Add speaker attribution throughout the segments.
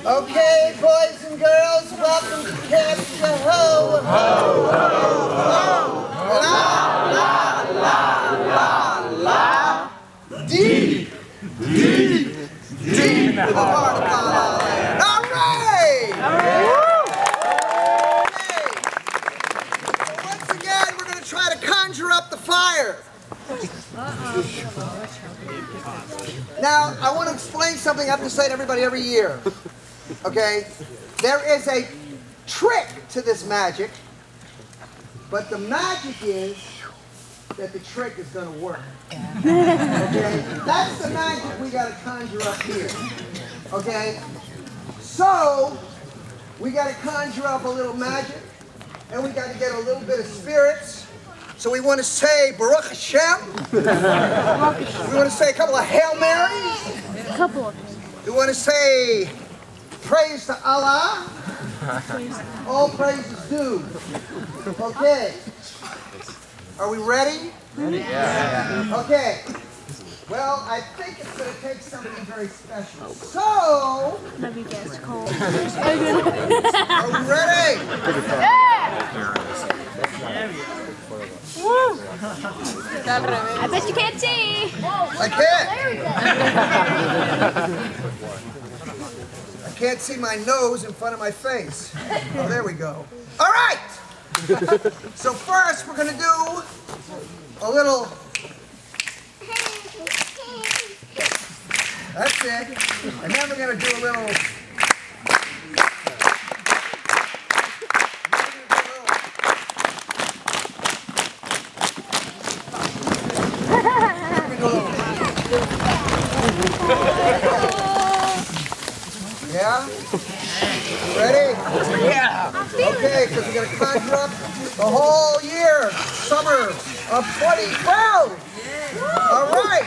Speaker 1: Okay, boys and girls, welcome to Camp Ho. Ho, ho, ho. La, la, la, la, la. Deep, deep, deep in the heart of La La Land. All right! Okay. So once again, we're going to try to conjure up the fire. Now, I want to explain something I have to say to everybody every year. Okay? There is a trick to this magic, but the magic is that the trick is going to work. Okay? That's the magic we got to conjure up here. Okay? So, we got to conjure up a little magic, and we got to get a little bit of spirits. So we want to say Baruch Hashem. We want to say a couple of Hail Marys.
Speaker 2: A couple of them.
Speaker 1: We want to say praise to Allah. All praise is due. Okay. Are we ready?
Speaker 3: Ready? Yeah.
Speaker 1: Okay. Well, I think it's going to take something very special. So,
Speaker 2: Let me guess, Cole.
Speaker 1: are we ready?
Speaker 2: Woo! I bet you can't see.
Speaker 1: I can't. I can't see my nose in front of my face. Oh, there we go. All right. So first, we're going to do a little. That's it. And then we're going to do a little. Yeah? Ready? Yeah. Okay, because we're going to conjure up the whole year, summer of 2012. All right.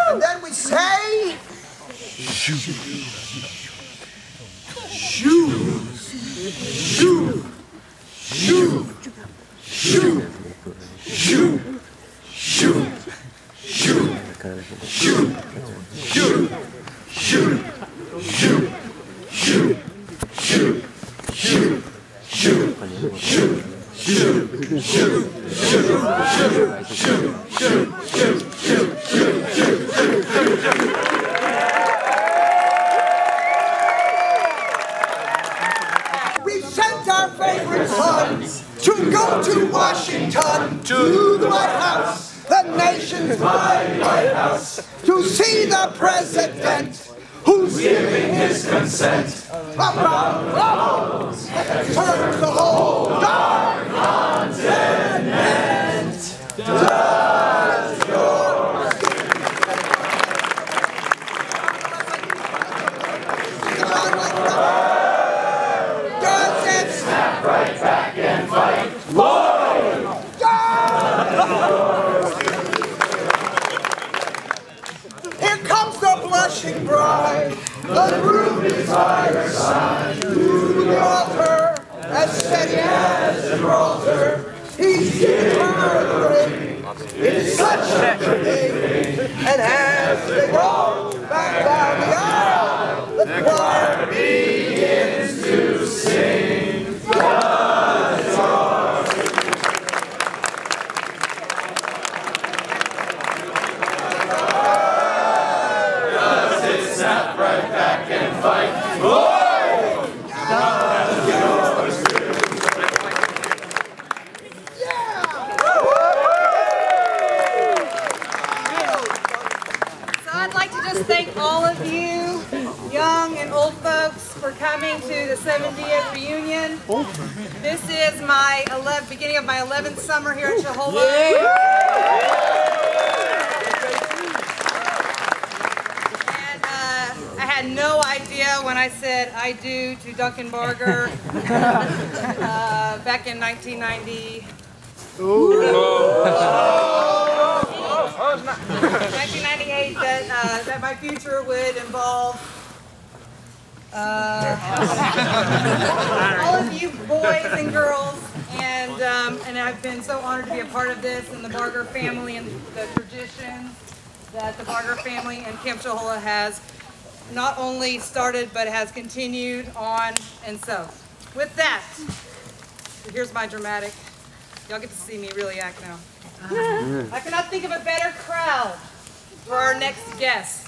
Speaker 1: And then we say, shoot, shoot, shoot, shoot, shoot, shoot, shoot, shoot, shoot, shoot, shoot, shoot. Shoot, shoot, shoot, shoot, shoot, shoot, shoot, we sent our favorite sons to go to Washington, to the White House, the nation's White House, to see the president who's giving his consent. Turns the whole dark continent. Does yours? Does it snap right back and fight? Here comes the blushing bride. The groom is by her side. To the altar, as steady as Gibraltar. He's giving her the ring. It's such a good thing. And as they roll back down the aisle, the choir begins to sing. Does yours? Does it snap right back and fight?
Speaker 4: Thank all of you, young and old folks, for coming to the 70th reunion. This is my beginning of my 11th summer here at Jehovah. And I had no idea when I said I do to Duncan Barger back in 1990. 1998 that my future would involve all of you boys and girls, and I've been so honored to be a part of this and the Barger family and the traditions that the Barger family and Camp Jehola has. not only started but has continued on. And so, with that, here's my dramatic. Y'all get to see me really act now. I cannot think of a better crowd for our next guest,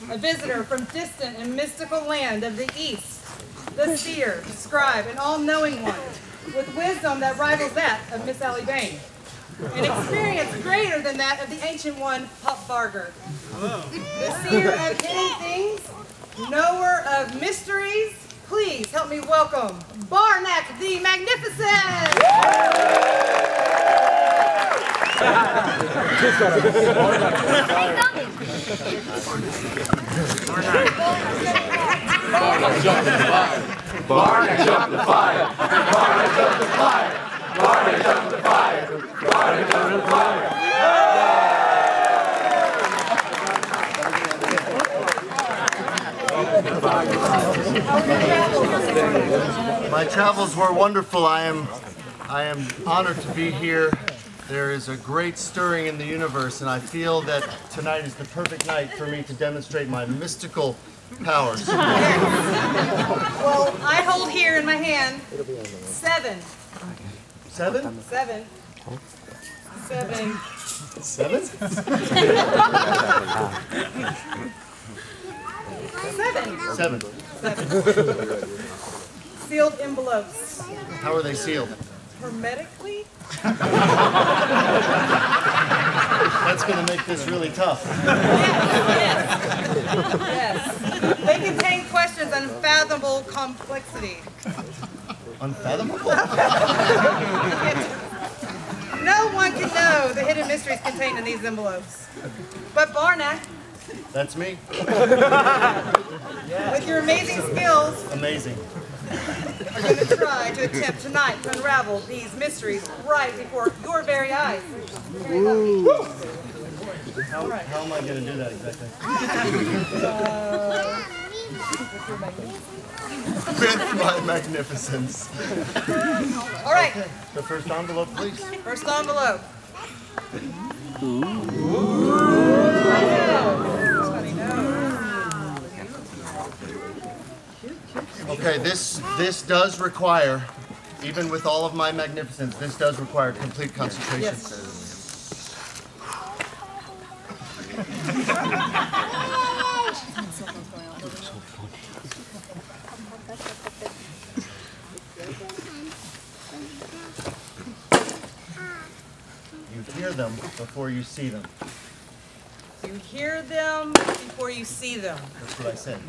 Speaker 4: a visitor from distant and mystical land of the East, the seer, the scribe, and all-knowing one, with wisdom that rivals that of Miss Allie Bain, an experience greater than that of the ancient one, Pop Barger. The seer of hidden things, knower of mysteries, please help me welcome Barnack the Magnificent!
Speaker 3: Barnack jump the fire. Barnack jump the fire. Barnack jump the fire. Barnack jump the fire. Barnack jump the fire.
Speaker 5: My travels were wonderful. I am honored to be here. There is a great stirring in the universe, and I feel that tonight is the perfect night for me to demonstrate my mystical powers.
Speaker 4: Well, I hold here in my hand 7.
Speaker 5: 7?
Speaker 4: 7. 7.
Speaker 5: 7?
Speaker 4: 7.
Speaker 5: 7.
Speaker 4: Sealed envelopes.
Speaker 5: How are they sealed?
Speaker 4: Hermetically?
Speaker 5: That's going to make this really tough.
Speaker 4: Yes. They contain questions of unfathomable complexity.
Speaker 5: Unfathomable?
Speaker 4: No one can know the hidden mysteries contained in these envelopes. But Barnack,
Speaker 5: That's me.
Speaker 4: with your amazing skills,
Speaker 5: Amazing.
Speaker 4: are going to try to attempt tonight to unravel these mysteries right before your very eyes.
Speaker 5: How am I going to do that exactly? With my magnificence.
Speaker 4: All right,
Speaker 5: The first envelope, please.
Speaker 4: first envelope.
Speaker 5: Okay, this does require, even with all of my magnificence, this does require complete concentration.
Speaker 4: Yes.
Speaker 5: You hear them before you see them.
Speaker 4: You hear them before you see them.
Speaker 5: That's what I said.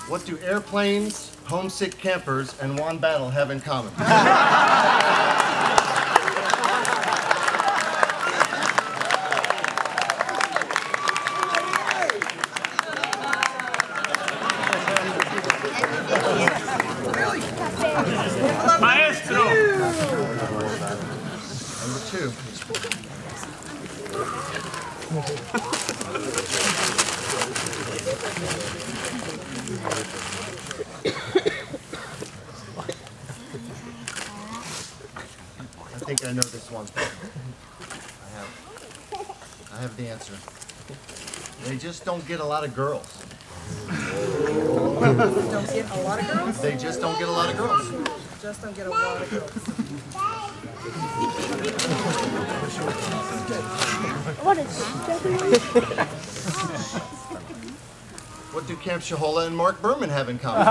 Speaker 5: What do airplanes, homesick campers, and Juan Battle have in common?
Speaker 3: Maestro!
Speaker 5: Number 2. I think I know this one. I have the answer. They just don't get a lot of girls.
Speaker 4: Don't get a lot of girls?
Speaker 5: They just don't get a lot of girls.
Speaker 4: Just don't get a lot of girls.
Speaker 2: What is that?
Speaker 5: What do Camp Shahola and Mark Berman have in common?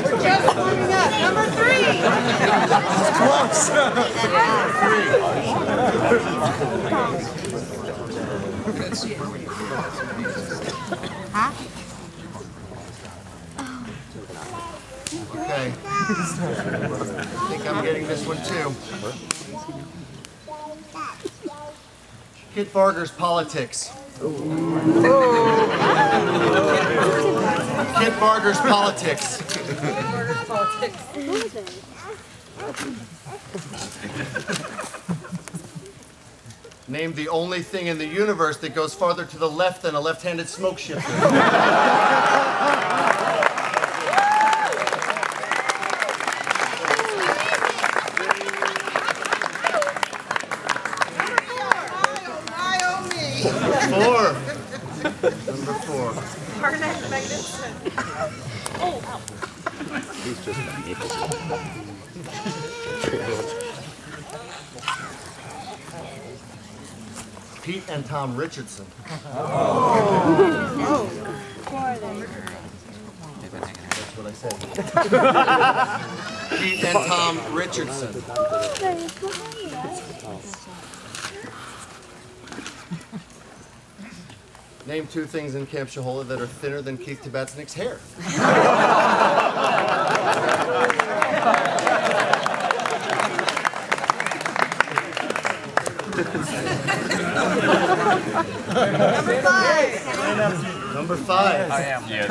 Speaker 4: We're just warming up. Number 3.
Speaker 5: Close. 3. Okay. I think I'm getting this one too. Kit Barger's politics. Kit Barger's politics.
Speaker 4: Burgers politics.
Speaker 5: Name the only thing in the universe that goes farther to the left than a left-handed smoke shifter. Number 4.
Speaker 4: Barnett the Magnificent.
Speaker 3: He's just magnificent.
Speaker 5: Pete and Tom Richardson. That's what I said. Pete and Tom Richardson. Name 2 things in Camp Shahola that are thinner than Keith Tabatsnik's hair. Number 5.
Speaker 3: I am. Yes.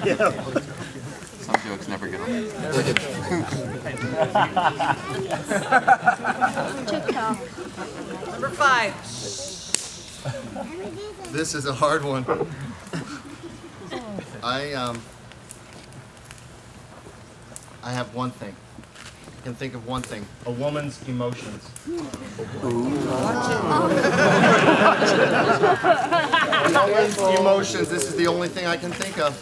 Speaker 5: Yeah.
Speaker 3: Some jokes never get old.
Speaker 4: Number 5.
Speaker 5: This is a hard one. I have one thing. I can think of one thing. A woman's emotions. Emotions. This is the only thing I can think of.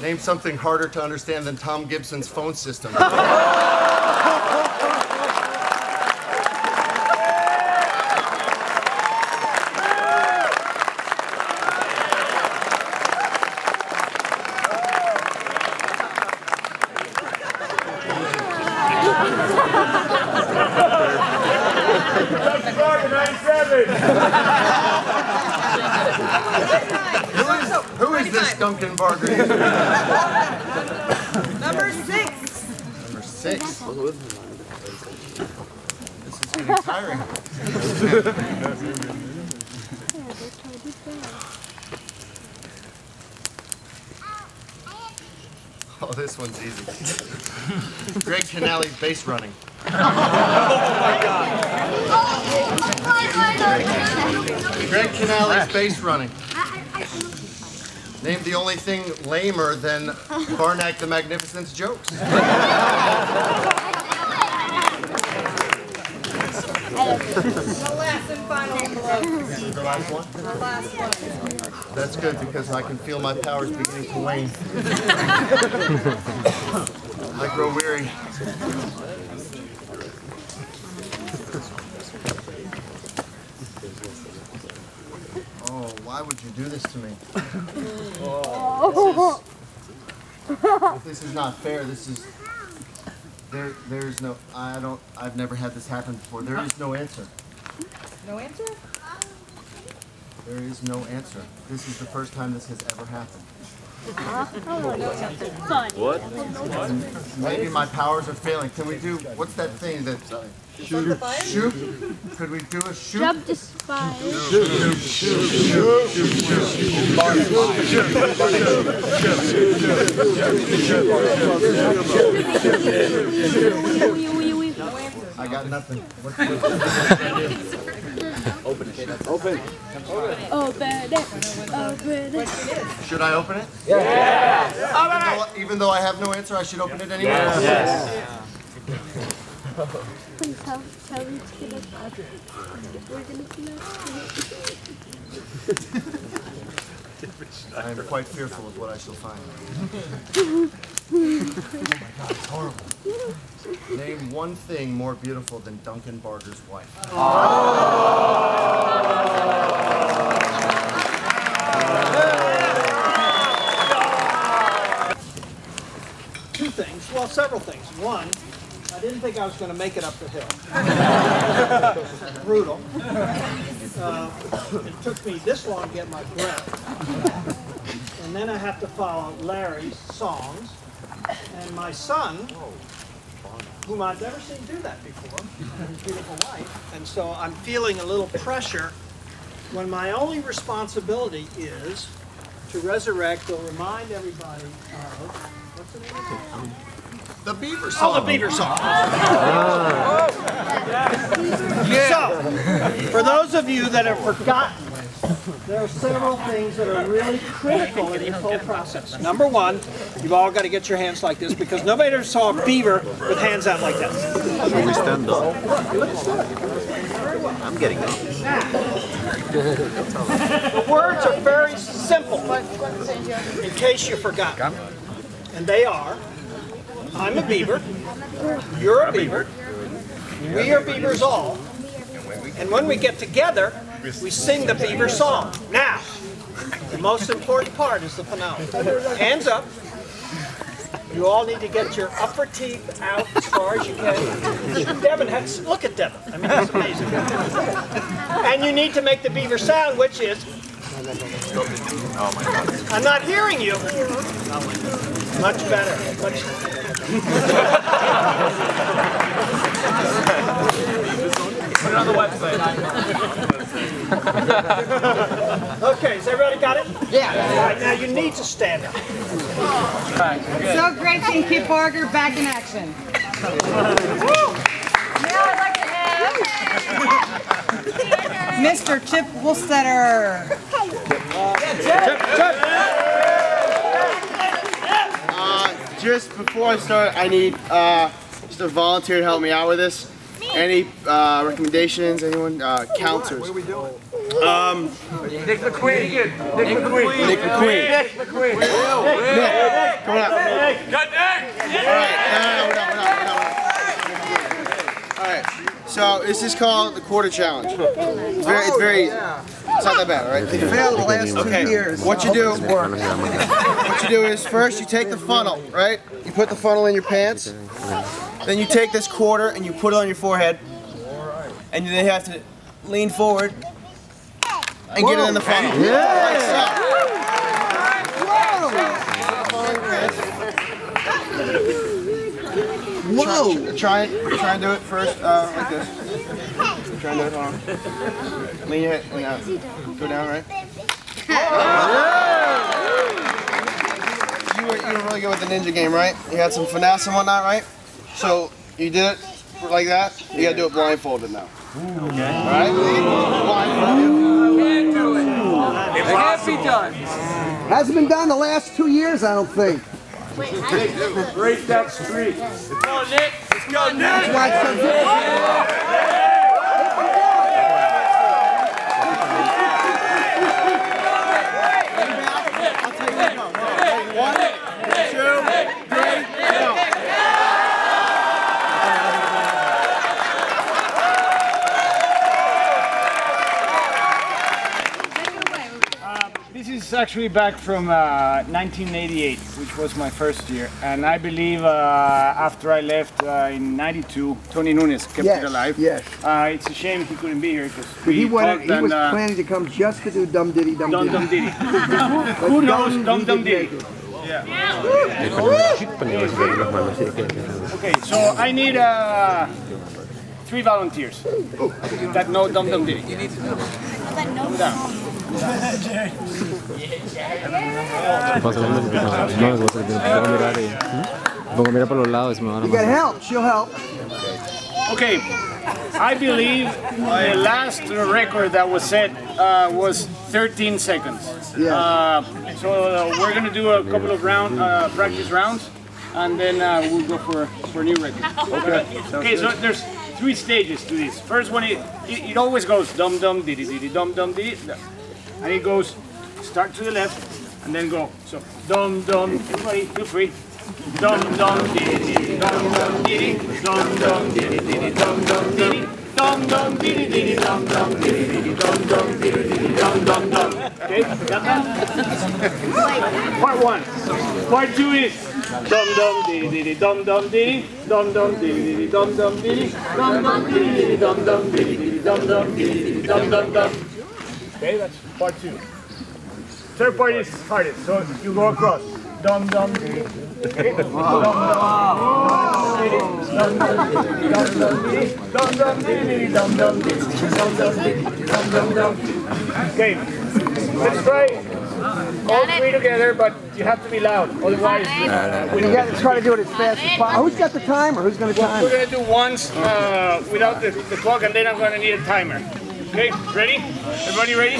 Speaker 5: Name something harder to understand than Tom Gibson's phone system. Who is this Duncan Barger?
Speaker 4: Number 6.
Speaker 5: Number 6. This is getting tiring. Oh, this one's easy. Greg Canale's base running. Oh my God. Greg Canale's base running. Name the only thing lamer than Barnack the Magnificent's jokes.
Speaker 4: The last and final envelope.
Speaker 5: The last one?
Speaker 4: The last one.
Speaker 5: That's good because I can feel my powers beginning to wane. I grow weary. Oh, why would you do this to me? This is not fair. This is there's no I've never had this happen before. There is no answer.
Speaker 4: No answer?
Speaker 5: There is no answer. This is the first time this has ever happened.
Speaker 3: What?
Speaker 5: Maybe my powers are failing. Can we do, what's that thing that, shoot? Could we do a shoot?
Speaker 2: Jump the spy.
Speaker 5: I got nothing.
Speaker 3: Open it. Open.
Speaker 2: Open it. Open it.
Speaker 5: Should I open it?
Speaker 3: Yes.
Speaker 5: Even though I have no answer, I should open it anyway?
Speaker 3: Yes.
Speaker 2: Please tell me to get us. We're gonna
Speaker 5: I am quite fearful of what I shall find. Oh my God, it's horrible. Name one thing more beautiful than Duncan Barger's wife.
Speaker 6: Two things, well, several things. One, I didn't think I was going to make it up the hill. It was brutal. It took me this long to get my breath. And then I have to follow Larry's songs. And my son, whom I've never seen do that before, and his beautiful wife. And so I'm feeling a little pressure when my only responsibility is to resurrect or remind everybody of, what's the name of it?
Speaker 5: The Beaver Song.
Speaker 6: Oh, the Beaver Song. So, for those of you that have forgotten, there are several things that are really critical in this whole process. Number one, you've all got to get your hands like this because nobody ever saw a beaver with hands out like that.
Speaker 3: We stand up. I'm getting up.
Speaker 6: The words are very simple, in case you forgot. And they are, I'm a beaver, you're a beaver, we are beavers all, and when we get together, we sing the beaver song. Now, the most important part is the finale. Hands up. You all need to get your upper teeth out as far as you can. Devin, look at Devin. I mean, it's amazing. And you need to make the beaver sound, which is...
Speaker 3: Oh my God.
Speaker 6: I'm not hearing you. Much better. Much...
Speaker 3: Put it on the website.
Speaker 6: Okay, has everybody got it?
Speaker 1: Yeah.
Speaker 6: All right, now you need to stand up.
Speaker 4: So great seeing Kip Barker back in action. Now I'd like to have Mr. Chip Wolstetter.
Speaker 5: Just before I start, I need just a volunteer to help me out with this. Any recommendations? Anyone? Counters. What are we doing?
Speaker 3: Nick McQueen. Nick McQueen.
Speaker 5: Nick McQueen.
Speaker 3: Nick McQueen.
Speaker 5: Nick, come on up.
Speaker 3: Got Nick.
Speaker 5: Alright, no. Alright, so this is called the quarter challenge. It's not that bad, alright?
Speaker 1: They failed the last 2 years.
Speaker 5: What you do is first you take the funnel, right? You put the funnel in your pants. Then you take this quarter and you put it on your forehead. And you then have to lean forward and get it in the funnel. Like so. Whoa! Try and do it first, like this. Try and do it, hold on. Lean your head, lean out. Go down, right? You were really good with the ninja game, right? You had some finesse and whatnot, right? So you did it like that. You gotta do it blindfolded now. Okay. All right. Blindfolded.
Speaker 3: Can't do it. It can't be done.
Speaker 1: Hasn't been done the last 2 years, I don't think.
Speaker 3: Break that streak. Come on, Nick. Let's go, Nick.
Speaker 1: That's why it's so good.
Speaker 7: This is actually back from 1988, which was my first year, and I believe after I left in '92, Tony Nunes kept it alive.
Speaker 1: Yes.
Speaker 7: It's a shame he couldn't be here because
Speaker 1: He was planning to come just to do Dum Diddy Dum Diddy.
Speaker 7: Dum Diddy. Who knows Dum Dum Diddy? Okay, so I need 3 volunteers that know Dum Dum Diddy. You need to know.
Speaker 1: You got help, she'll help.
Speaker 7: Okay, I believe the last record that was set was 13 seconds. So we're going to do a couple of practice rounds, and then we'll go for a new record. Okay, so there's 3 stages to this. First one, it always goes dum dum diddy diddy dum dum diddy. And it goes, start to the left, and then go. So, dum dum, everybody, feel free. Dum dum diddy diddy dum dum diddy, dum dum diddy diddy dum dum diddy, dum dum diddy diddy dum dum diddy diddy dum dum diddy diddy dum dum dum. Okay, got that? Part 1. Part 2 is dum dum diddy diddy dum dum diddy, dum dum diddy diddy dum dum diddy, dum dum diddy diddy dum dum diddy diddy dum dum diddy diddy dum dum dum. Okay, that's part 2. Third part is hardest, so you go across. Dum dum diddy. Okay. Dum dum diddy. Dum dum diddy. Dum dum diddy. Dum dum diddy. Dum dum diddy. Dum dum dum. Okay. Let's try all three together, but you have to be loud. Otherwise, we don't.
Speaker 1: You got to try to do it as fast as possible. Who's got the timer? Who's going to time?
Speaker 7: We're going to do once without the clock, and then I'm going to need a timer. Okay, ready? Everybody ready?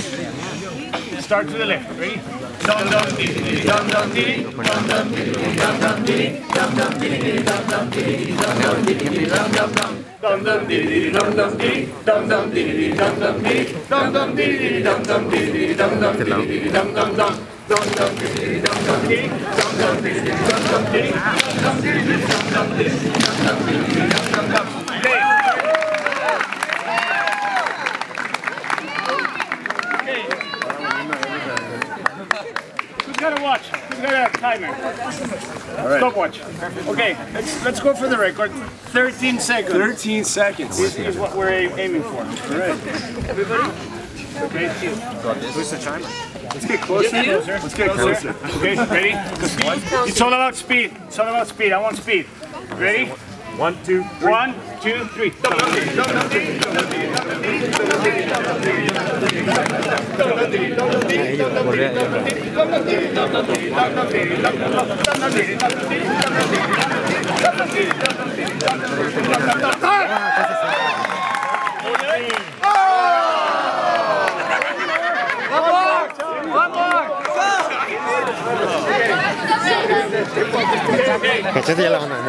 Speaker 7: Start to the left. Ready? Dum dum diddy dum dum diddy dum dum diddy dum dum diddy dum dum diddy dum dum diddy dum dum diddy dum dum dum dum dum diddy dum dum diddy dum dum diddy dum dum diddy dum dum diddy dum dum diddy dum dum diddy dum dum dum dum dum diddy dum dum diddy dum dum diddy dum dum diddy dum dum diddy dum dum diddy dum dum diddy dum dum dum. Who's got a watch? Who's got a timer? Stopwatch. Okay, let's go for the record. 13 seconds.
Speaker 3: 13 seconds.
Speaker 7: Is what we're aiming for. All right. Everybody? Okay.
Speaker 3: Who's the timer?
Speaker 7: Let's get closer. Let's get closer. Okay, ready? It's all about speed. It's all about speed. I want speed. Ready?
Speaker 3: 1, 2, 3.
Speaker 7: 1, 2, 3.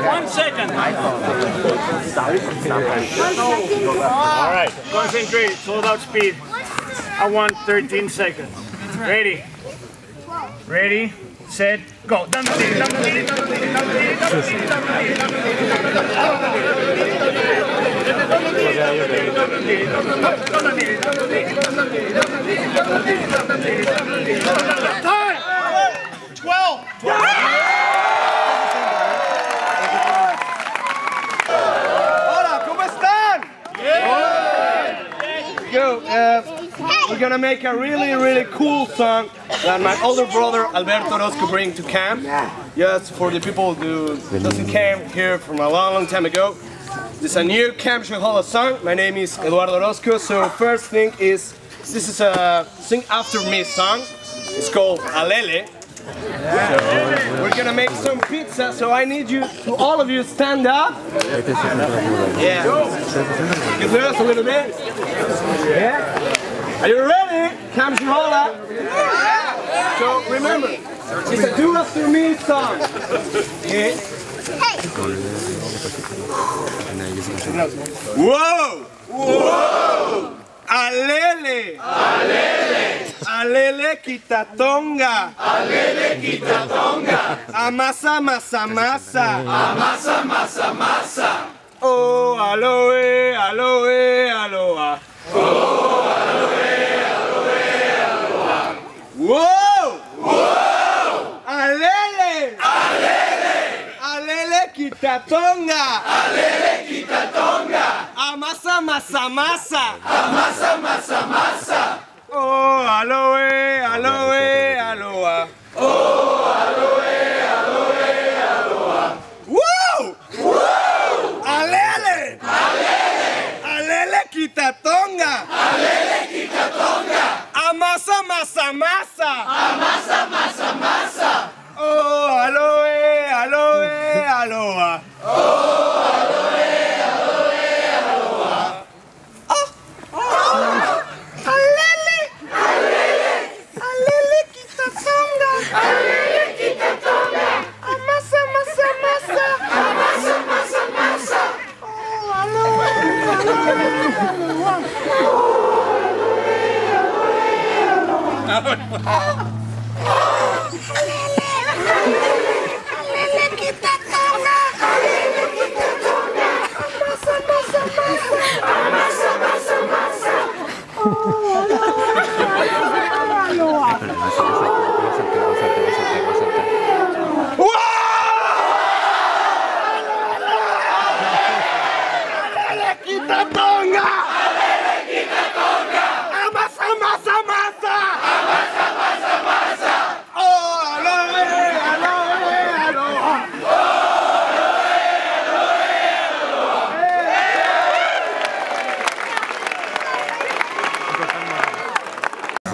Speaker 7: One second. All right, concentrate. It's all about speed. I want 13 seconds. Ready? Ready? Set. Go. Time. 12.
Speaker 8: We're gonna make a really cool song that my older brother Alberto Orozco bring to camp. Just for the people who doesn't camp here from a long time ago. This is a new Camp Shanghala song. My name is Eduardo Orozco. So first thing is, this is a Sing After Me song. It's called Alele. So we're gonna make some pizza, so I need you, to all of you, stand up. Yeah. Get this a little bit. Yeah. Are you ready? Camp Shanghala. So remember, it's a Do After Me song. Okay. Whoa! Whoa! Alele! Alele! Alele quitatonga! Alele quitatonga! Amasa masa masa! Amasa masa masa! Oh, aloe, aloe, aloha! Oh, aloe, aloe, aloha! Whoa! Whoa! Alele! Alele! Alele quitatonga! Alele quitatonga! Amasa masa masa! Amasa masa masa! Oh, aloe, aloe, aloha! Oh, aloe, aloe, aloha! Whoa! Whoa! Alele! Alele! Alele quitatonga! Alele quitatonga! Amasa masa masa! Amasa masa masa! Oh, aloe, aloe, aloha! Oh, aloe, aloe, aloha! Oh, oh! Alele! Alele! Alele quitatonga! Alele quitatonga! Amasa masa masa! Amasa masa masa! Oh, aloe, aloe, aloha! Oh, aloe, aloe, aloha! Alele quitatonga! Alele quitatonga! Amasa masa masa! Amasa masa masa! Oh, aloha! Alele quitatonga! Alele quitatonga! Amasa masa masa! Amasa masa masa! Oh, aloe, aloe, aloha! Oh, aloe, aloe, aloha!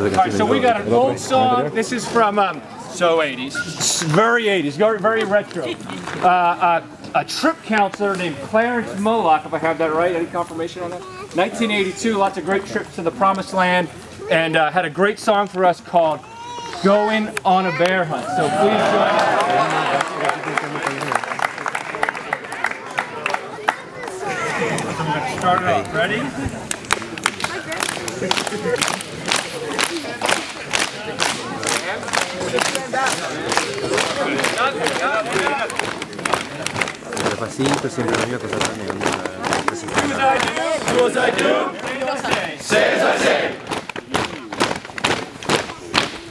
Speaker 7: All right, so we got an old song. This is from So 80s. Very 80s, very retro. A trip counselor named Clarence Moloch, if I have that right. Any confirmation on that? 1982, lots of great trips to the Promised Land, and had a great song for us called Going on a Bear Hunt. So please join us. So we're going to start it off. Ready?
Speaker 3: Pasito, siempre la misma cosa también.
Speaker 7: Do as I do. Say as I say.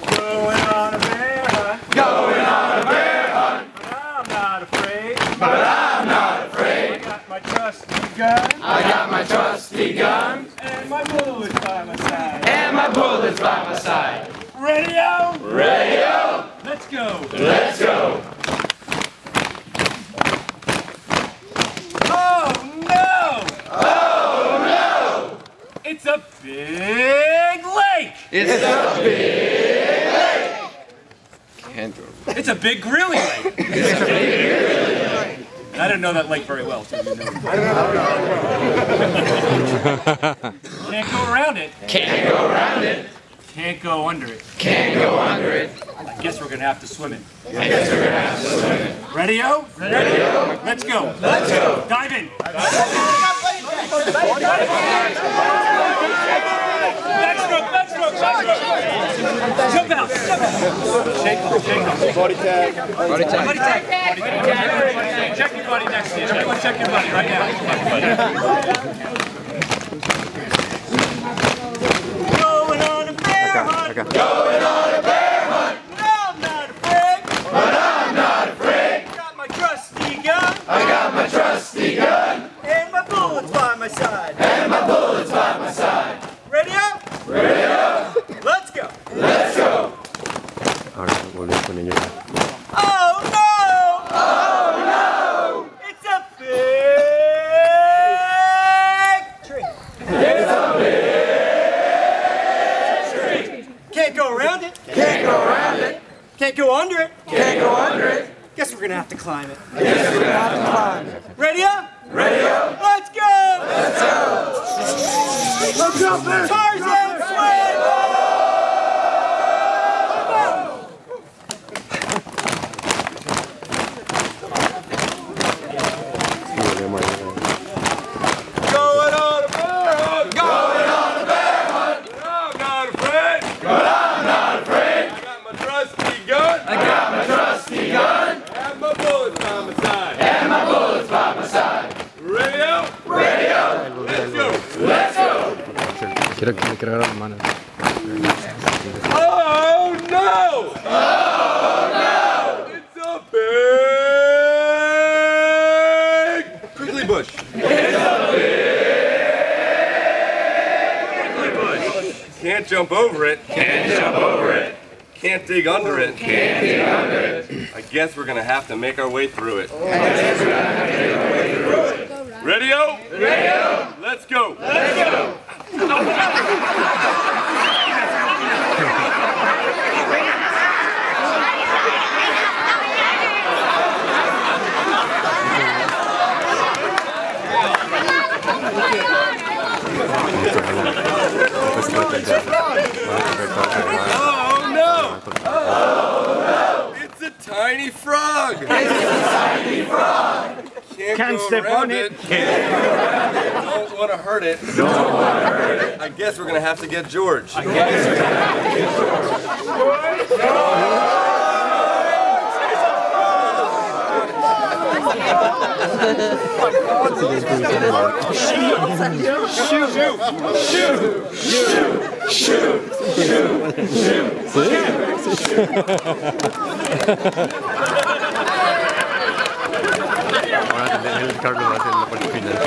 Speaker 7: Going on a bear hunt.
Speaker 3: Going on a bear hunt.
Speaker 7: But I'm not afraid.
Speaker 3: But I'm not afraid.
Speaker 7: I got my trusty gun.
Speaker 3: I got my trusty gun.
Speaker 7: And my bullets by my side.
Speaker 3: And my bullets by my side.
Speaker 7: Radio?
Speaker 3: Radio.
Speaker 7: Let's go.
Speaker 3: Let's go.
Speaker 7: Oh no!
Speaker 3: Oh no!
Speaker 7: It's a big lake!
Speaker 3: It's a big lake.
Speaker 7: It's a big grilly lake!
Speaker 3: It's a big lake.
Speaker 7: I didn't know that lake very well. So you know. Can't go around it.
Speaker 3: Can't go around it.
Speaker 7: Can't go under it.
Speaker 3: Can't go under it.
Speaker 7: I guess we're gonna have to swim it.
Speaker 3: I guess we're gonna have to swim it.
Speaker 7: Radio?
Speaker 3: Radio.
Speaker 7: Let's go.
Speaker 3: Let's go.
Speaker 7: Dive in. Backstroke. Jump out. Shake off. Body tag. Check your body next to you. Everyone check your body right now. Going on a bear hunt.
Speaker 3: Going on a bear hunt.
Speaker 7: But I'm not afraid.
Speaker 3: But I'm not afraid.
Speaker 7: I got my trusty gun.
Speaker 3: I got my trusty gun.
Speaker 7: And my bullets by my side.
Speaker 3: And my bullets by my side.
Speaker 7: Ready up?
Speaker 3: Ready up.
Speaker 7: Let's go.
Speaker 3: Let's go.
Speaker 7: Oh no!
Speaker 3: Oh no!
Speaker 7: It's a big tree.
Speaker 3: It's a big tree.
Speaker 7: Can't go around it.
Speaker 3: Can't go around it.
Speaker 7: Can't go under it.
Speaker 3: Can't go under it.
Speaker 7: Guess we're gonna have to climb it.
Speaker 3: I guess we're gonna have to climb it.
Speaker 7: Ready up?
Speaker 3: Ready up.
Speaker 7: Let's go!
Speaker 3: Let's go. Let's go, man.
Speaker 7: Tarzan swing! Going on a bear hunt!
Speaker 3: Going on a bear hunt.
Speaker 7: But I'm not afraid!
Speaker 3: But I'm not afraid.
Speaker 7: I got my trusty gun!
Speaker 3: I got my trusty gun.
Speaker 7: And my bullets by my side!
Speaker 3: And my bullets by my side.
Speaker 7: Ready up?
Speaker 3: Ready up.
Speaker 7: Let's go!
Speaker 3: Let's go.
Speaker 7: Oh no!
Speaker 3: Oh no!
Speaker 7: It's a big prickly bush.
Speaker 3: It's a big
Speaker 7: bush. Can't jump over it.
Speaker 3: Can't jump over it.
Speaker 7: Can't dig under it.
Speaker 3: Can't dig under it.
Speaker 7: I guess we're gonna have to make our way through it.
Speaker 3: I guess we're gonna have to make our way through it.
Speaker 7: Radio?
Speaker 3: Radio.
Speaker 7: Let's go.
Speaker 3: Let's go.
Speaker 7: Oh no!
Speaker 3: Oh no!
Speaker 7: It's a tiny frog.
Speaker 3: It's a tiny frog.
Speaker 7: Can't go
Speaker 8: step
Speaker 7: around
Speaker 8: on it.
Speaker 7: Don't want to hurt it.
Speaker 3: Don't want to hurt it.
Speaker 7: I guess we're gonna have to get George.
Speaker 3: I guess we're gonna have to get George.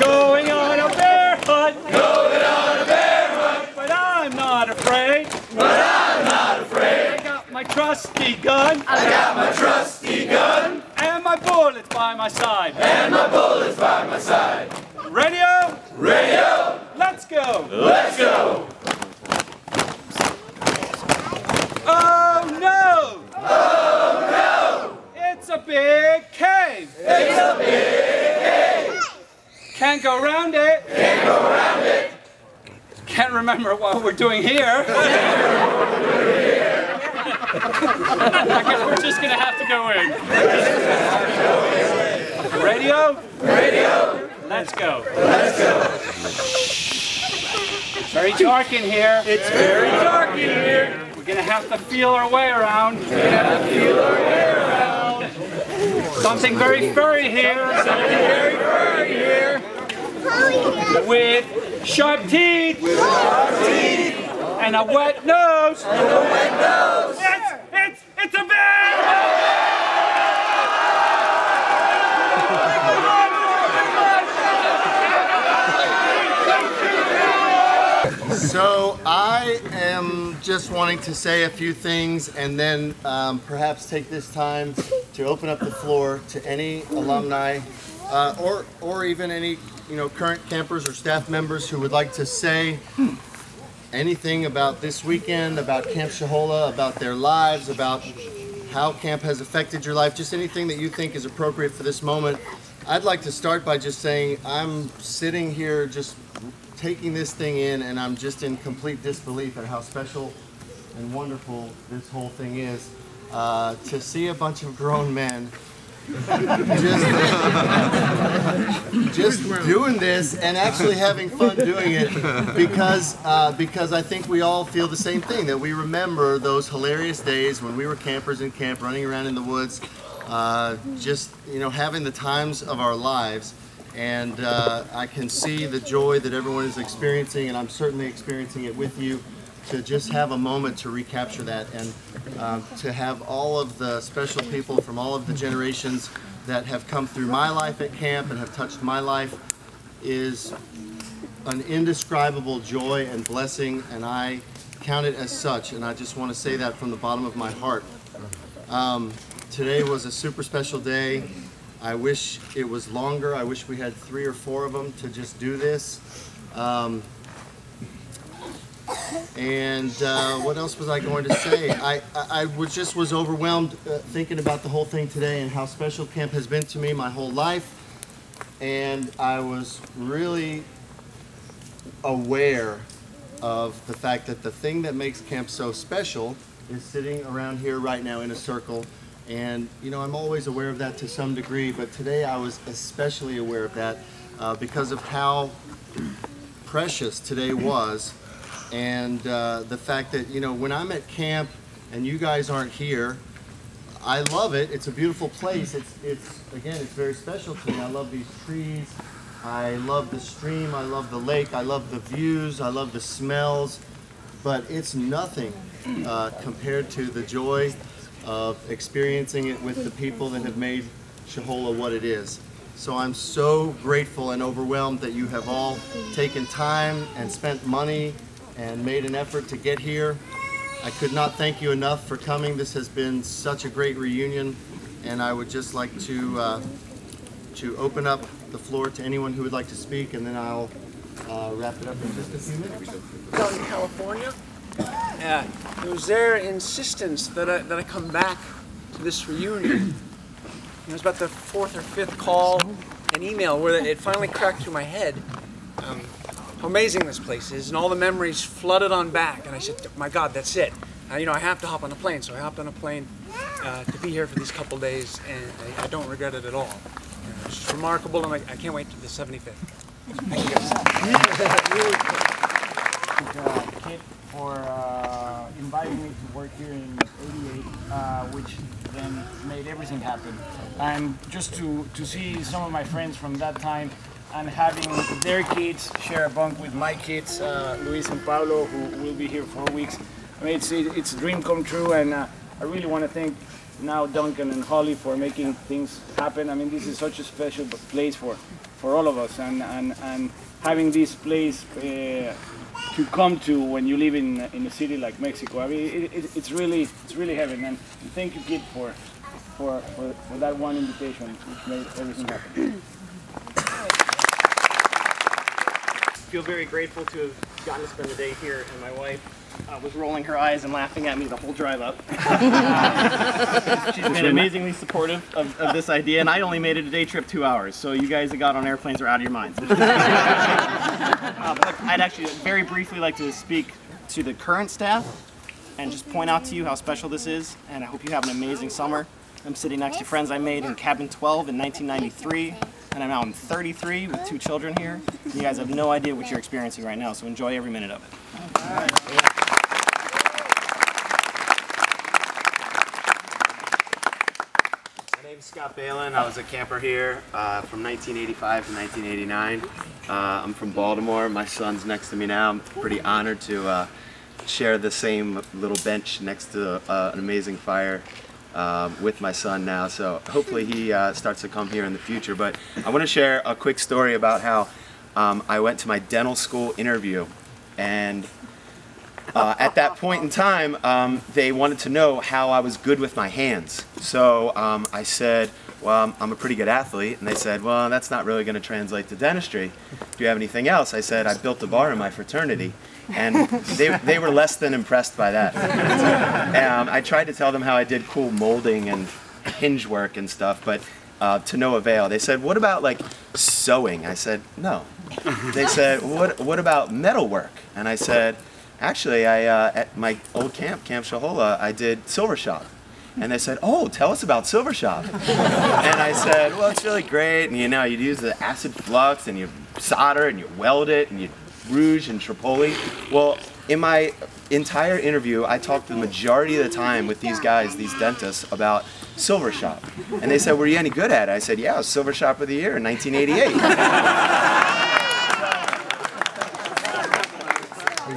Speaker 7: Going on a bear hunt.
Speaker 3: Going on a bear hunt.
Speaker 7: But I'm not afraid.
Speaker 3: But I'm not afraid.
Speaker 7: I got my trusty gun.
Speaker 3: I got my trusty gun.
Speaker 7: And my bullets by my side.
Speaker 3: And my bullets by my side.
Speaker 7: Radio?
Speaker 3: Radio.
Speaker 7: Let's go.
Speaker 3: Let's go.
Speaker 7: Oh no!
Speaker 3: Oh
Speaker 9: Can't go around it.
Speaker 3: Can't go around it.
Speaker 9: Can't remember what we're doing here. I guess we're just going to have to go in. Radio?
Speaker 3: Radio.
Speaker 9: Let's go.
Speaker 3: Let's go.
Speaker 9: It's very dark in here.
Speaker 3: It's very dark in here.
Speaker 9: We're going to have to feel our way around.
Speaker 3: We're going to have to feel our way around.
Speaker 9: Something very furry here.
Speaker 3: Something very furry here.
Speaker 9: With sharp teeth.
Speaker 3: With sharp teeth.
Speaker 9: And a wet nose.
Speaker 3: And a wet nose.
Speaker 9: It's a bear!
Speaker 5: So I am just wanting to say a few things and then perhaps take this time to open up the floor to any alumni or even any current campers or staff members who would like to say anything about this weekend, about Camp Shahola, about their lives, about how camp has affected your life, just anything that you think is appropriate for this moment. I'd like to start by just saying I'm sitting here just taking this thing in, and I'm just in complete disbelief at how special and wonderful this whole thing is. To see a bunch of grown men just doing this and actually having fun doing it, because I think we all feel the same thing, that we remember those hilarious days when we were campers in camp, running around in the woods, just having the times of our lives. And I can see the joy that everyone is experiencing, and I'm certainly experiencing it with you, to just have a moment to recapture that, and to have all of the special people from all of the generations that have come through my life at camp and have touched my life is an indescribable joy and blessing, and I count it as such, and I just want to say that from the bottom of my heart. Today was a super special day. I wish it was longer. I wish we had 3 or 4 of them to just do this. What else was I going to say? I just was overwhelmed thinking about the whole thing today and how special camp has been to me my whole life. And I was really aware of the fact that the thing that makes camp so special is sitting around here right now in a circle. And I'm always aware of that to some degree, but today I was especially aware of that because of how precious today was. And the fact that, when I'm at camp and you guys aren't here, I love it. It's a beautiful place. It's very special to me. I love these trees. I love the stream. I love the lake. I love the views. I love the smells. But it's nothing compared to the joy of experiencing it with the people that have made Shahola what it is. So I'm so grateful and overwhelmed that you have all taken time and spent money and made an effort to get here. I could not thank you enough for coming. This has been such a great reunion, and I would just like to open up the floor to anyone who would like to speak, and then I'll wrap it up in just a few minutes.
Speaker 10: Out in California, it was their insistence that I come back to this reunion. It was about the 4th or 5th call and email where it finally cracked through my head how amazing this place is, and all the memories flooded on back. And I said, my God, that's it. I have to hop on a plane. So I hopped on a plane to be here for these couple days, and I don't regret it at all. It's just remarkable, and I can't wait to the 75th. Thank you guys.
Speaker 7: Kit for inviting me to work here in '88, which then made everything happen. And just to see some of my friends from that time and having their kids share a bunk with my kids, Luis and Paulo, who will be here 4 weeks. I mean, it's a dream come true, and I really want to thank now Duncan and Holly for making things happen. I mean, this is such a special place for all of us, and having this place to come to when you live in a city like Mexico. I mean, it's really heaven. And thank you, Kid, for that one invitation, which made everything happen.
Speaker 11: I feel very grateful to have
Speaker 7: gotten to spend the day here, and my wife was rolling her eyes and laughing at me the whole drive up. She's been amazingly supportive of this idea, and I only made it a day trip 2 hours, so you guys that got on airplanes are out of your minds. But I'd actually very briefly like to speak to the current staff and just point out to you how special this is, and I hope you have an amazing summer. I'm sitting next to friends I made in cabin 12 in 1993, and I'm now in 33 with 2 children here. You guys have no idea what you're experiencing right now, so enjoy every minute of it. All right.
Speaker 11: My name's Scott Balin. I was a camper here from 1985 to 1989. I'm from Baltimore. My son's next to me now. I'm pretty honored to share the same little bench next to an amazing fire with my son now, so hopefully he starts to come here in the future. But I want to share a quick story about how I went to my dental school interview, and at that point in time they wanted to know how I was good with my hands. So I said, well, I'm a pretty good athlete, and they said, well, that's not really going to translate to dentistry. Do you have anything else? I said, I built a bar in my fraternity. And they were less than impressed by that. I tried to tell them how I did cool molding and hinge work and stuff, but to no avail. They said, what about like sewing? I said, no. They said, what about metal work? And I said, actually, at my old camp, Camp Shahola, I did silver shop. And they said, oh, tell us about silver shop. And I said, well, it's really great. And you know, you use the acid flux and you solder and you weld it and you rouge and Tripoli. Well, in my entire interview, I talked the majority of the time with these guys, these dentists, about silver shop. And they said, were you any good at it? I said, yeah, I was silver shop of the year in 1988.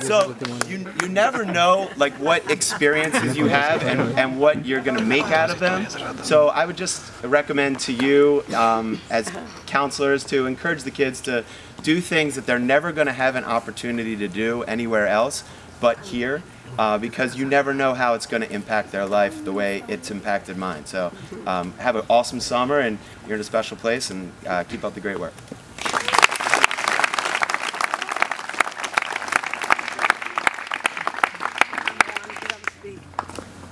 Speaker 11: So you never know like what experiences you have and what you're going to make out of them. So I would just recommend to you as counselors to encourage the kids to do things that they're never going to have an opportunity to do anywhere else but here, because you never know how it's going to impact their life the way it's impacted mine. So have an awesome summer, and you're in a special place, and keep up the great work.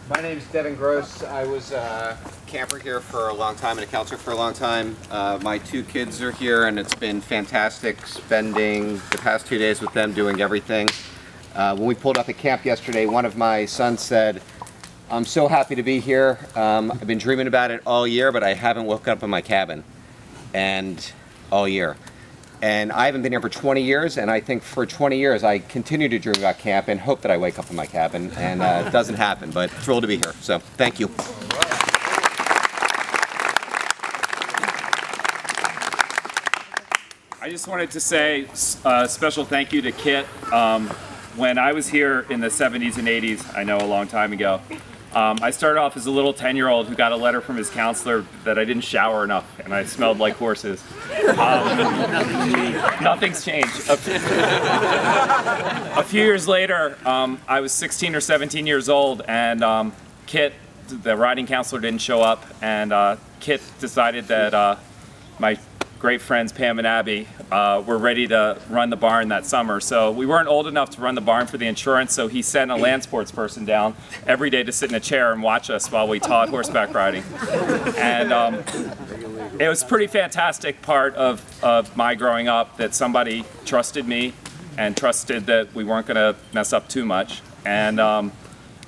Speaker 12: My name is Devin Gross. I was a camper here for a long time and a counselor for a long time. My 2 kids are here, and it's been fantastic spending the past 2 days with them doing everything. When we pulled up at camp yesterday, one of my sons said, I'm so happy to be here. I've been dreaming about it all year, but I haven't woken up in my cabin all year. And I haven't been here for 20 years, and I think for 20 years I continue to dream about camp and hope that I wake up in my cabin, and it doesn't happen, but thrilled to be here. So, thank you.
Speaker 9: I just wanted to say a special thank you to Kit. When I was here in the 70s and 80s, I know a long time ago, I started off as a little 10-year-old who got a letter from his counselor that I didn't shower enough and I smelled like horses. Nothing's changed. A few years later, I was 16 or 17 years old, and Kit, the riding counselor, didn't show up, and Kit decided that my great friends Pam and Abby were ready to run the barn that summer. So we weren't old enough to run the barn for the insurance, so he sent a land sports person down every day to sit in a chair and watch us while we taught horseback riding. And it was a pretty fantastic part of my growing up that somebody trusted me and trusted that we weren't going to mess up too much. And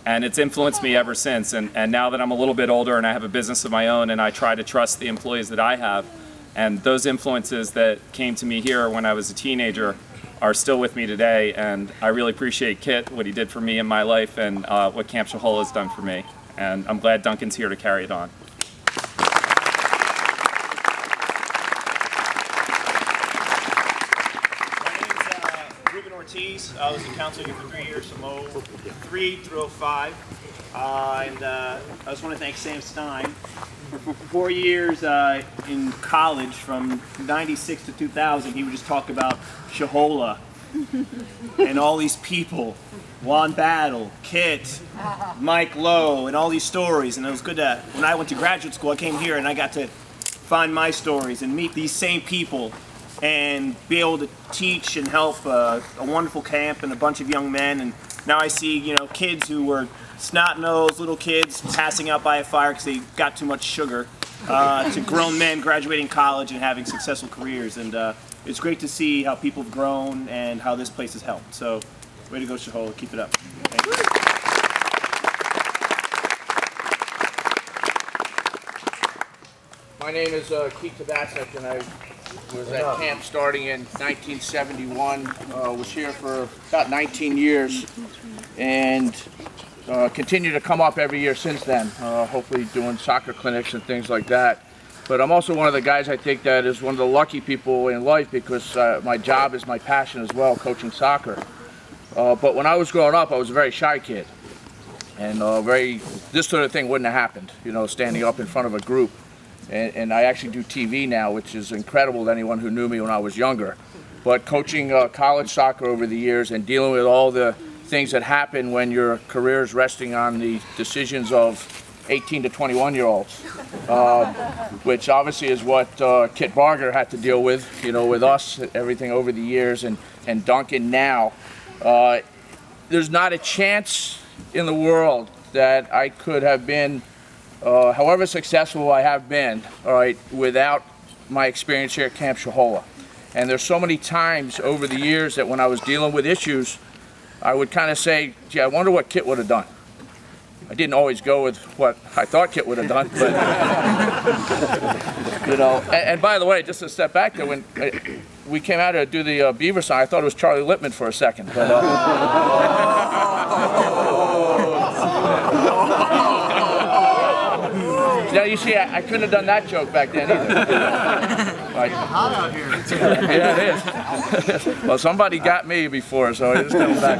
Speaker 9: it's influenced me ever since. And now that I'm a little bit older and I have a business of my own and I try to trust the employees that I have, and those influences that came to me here when I was a teenager are still with me today, and I really appreciate Kit, what he did for me in my life, and what Camp Shahola has done for me. And I'm glad Duncan's here to carry it on.
Speaker 7: I was a counselor here for 3 years, from 03 through 05. And I just want to thank Sam Stein. For 4 years in college, from 96 to 2000, he would just talk about Shahola and all these people. Juan Battle, Kit, Mike Lowe, and all these stories. And it was good that when I went to graduate school, I came here and I got to find my stories and meet these same people and be able to teach and help a wonderful camp and a bunch of young men. And now I see, you know, kids who were snot-nosed little kids passing out by a fire because they got too much sugar, to grown men graduating college and having successful careers. And it's great to see how people have grown and how this place has helped. So, way to go, Shahola. Keep it up. Thank you.
Speaker 13: My name is Keith Tabasek, and I was at camp starting in 1971. Was here for about 19 years, and continue to come up every year since then, hopefully doing soccer clinics and things like that. But I'm also one of the guys, I think, that is one of the lucky people in life, because my job is my passion as well, coaching soccer. But when I was growing up, I was a very shy kid, and this sort of thing wouldn't have happened, you know, standing up in front of a group. And I actually do TV now, which is incredible to anyone who knew me when I was younger. But coaching college soccer over the years and dealing with all the things that happen when your career is resting on the decisions of 18 to 21-year-olds, which obviously is what Kit Barger had to deal with, you know, with us, everything over the years, and Duncan now. There's not a chance in the world that I could have been however successful I have been, all right, without my experience here at Camp Shahola. And there's so many times over the years that when I was dealing with issues, I would kind of say, gee, I wonder what Kit would have done. I didn't always go with what I thought Kit would have done, but, you know, and by the way, just to step back there, when we came out to do the Beaver song, I thought it was Charlie Lippman for a second, but, now you see, I couldn't have done that joke back then either. Right.
Speaker 5: Hot out here.
Speaker 7: Yeah, it is. Well, somebody got me before, so it's coming back.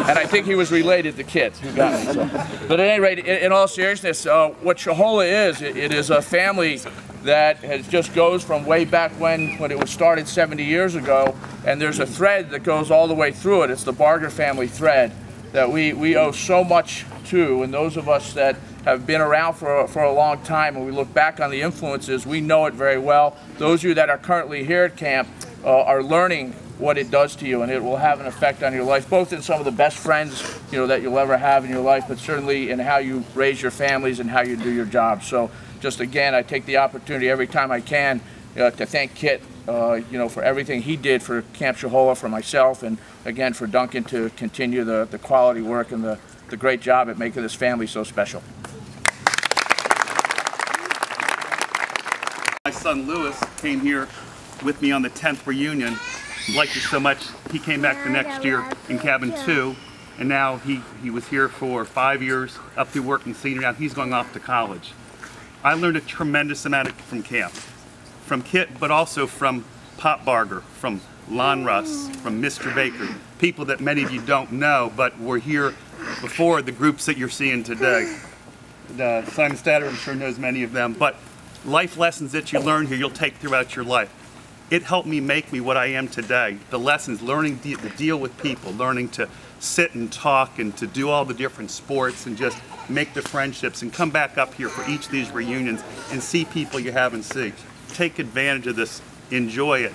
Speaker 7: And I think he was related to Kit who got me. So. But at any rate, in all seriousness, what Shahola is, it is a family that just goes from way back when it was started 70 years ago, and there's a thread that goes all the way through it. It's the Barger family thread that we owe so much to, and those of us that have been around for a long time, and we look back on the influences, we know it very well. Those of you that are currently here at camp are learning what it does to you, and it will have an effect on your life, both in some of the best friends, you know, that you'll ever have in your life, but certainly in how you raise your families and how you do your job. So just again, I take the opportunity every time I can to thank Kit, you know, for everything he did for Camp Shahola, for myself, and again for Duncan to continue the quality work and the great job at making this family so special.
Speaker 14: My son Lewis came here with me on the 10th reunion. Liked it so much, he came back the next year in cabin 2, and now he was here for 5 years, up through working senior. Now he's going off to college. I learned a tremendous amount from camp, from Kit, but also from Pop Barger, from Lon Russ, from Mr. Baker, people that many of you don't know, but were here before the groups that you're seeing today. Simon Statter, I'm sure, knows many of them, but life lessons that you learn here, you'll take throughout your life. It helped me make me what I am today. The lessons, learning to deal with people, learning to sit and talk and to do all the different sports and just make the friendships and come back up here for each of these reunions and see people you haven't seen. Take advantage of this, enjoy it.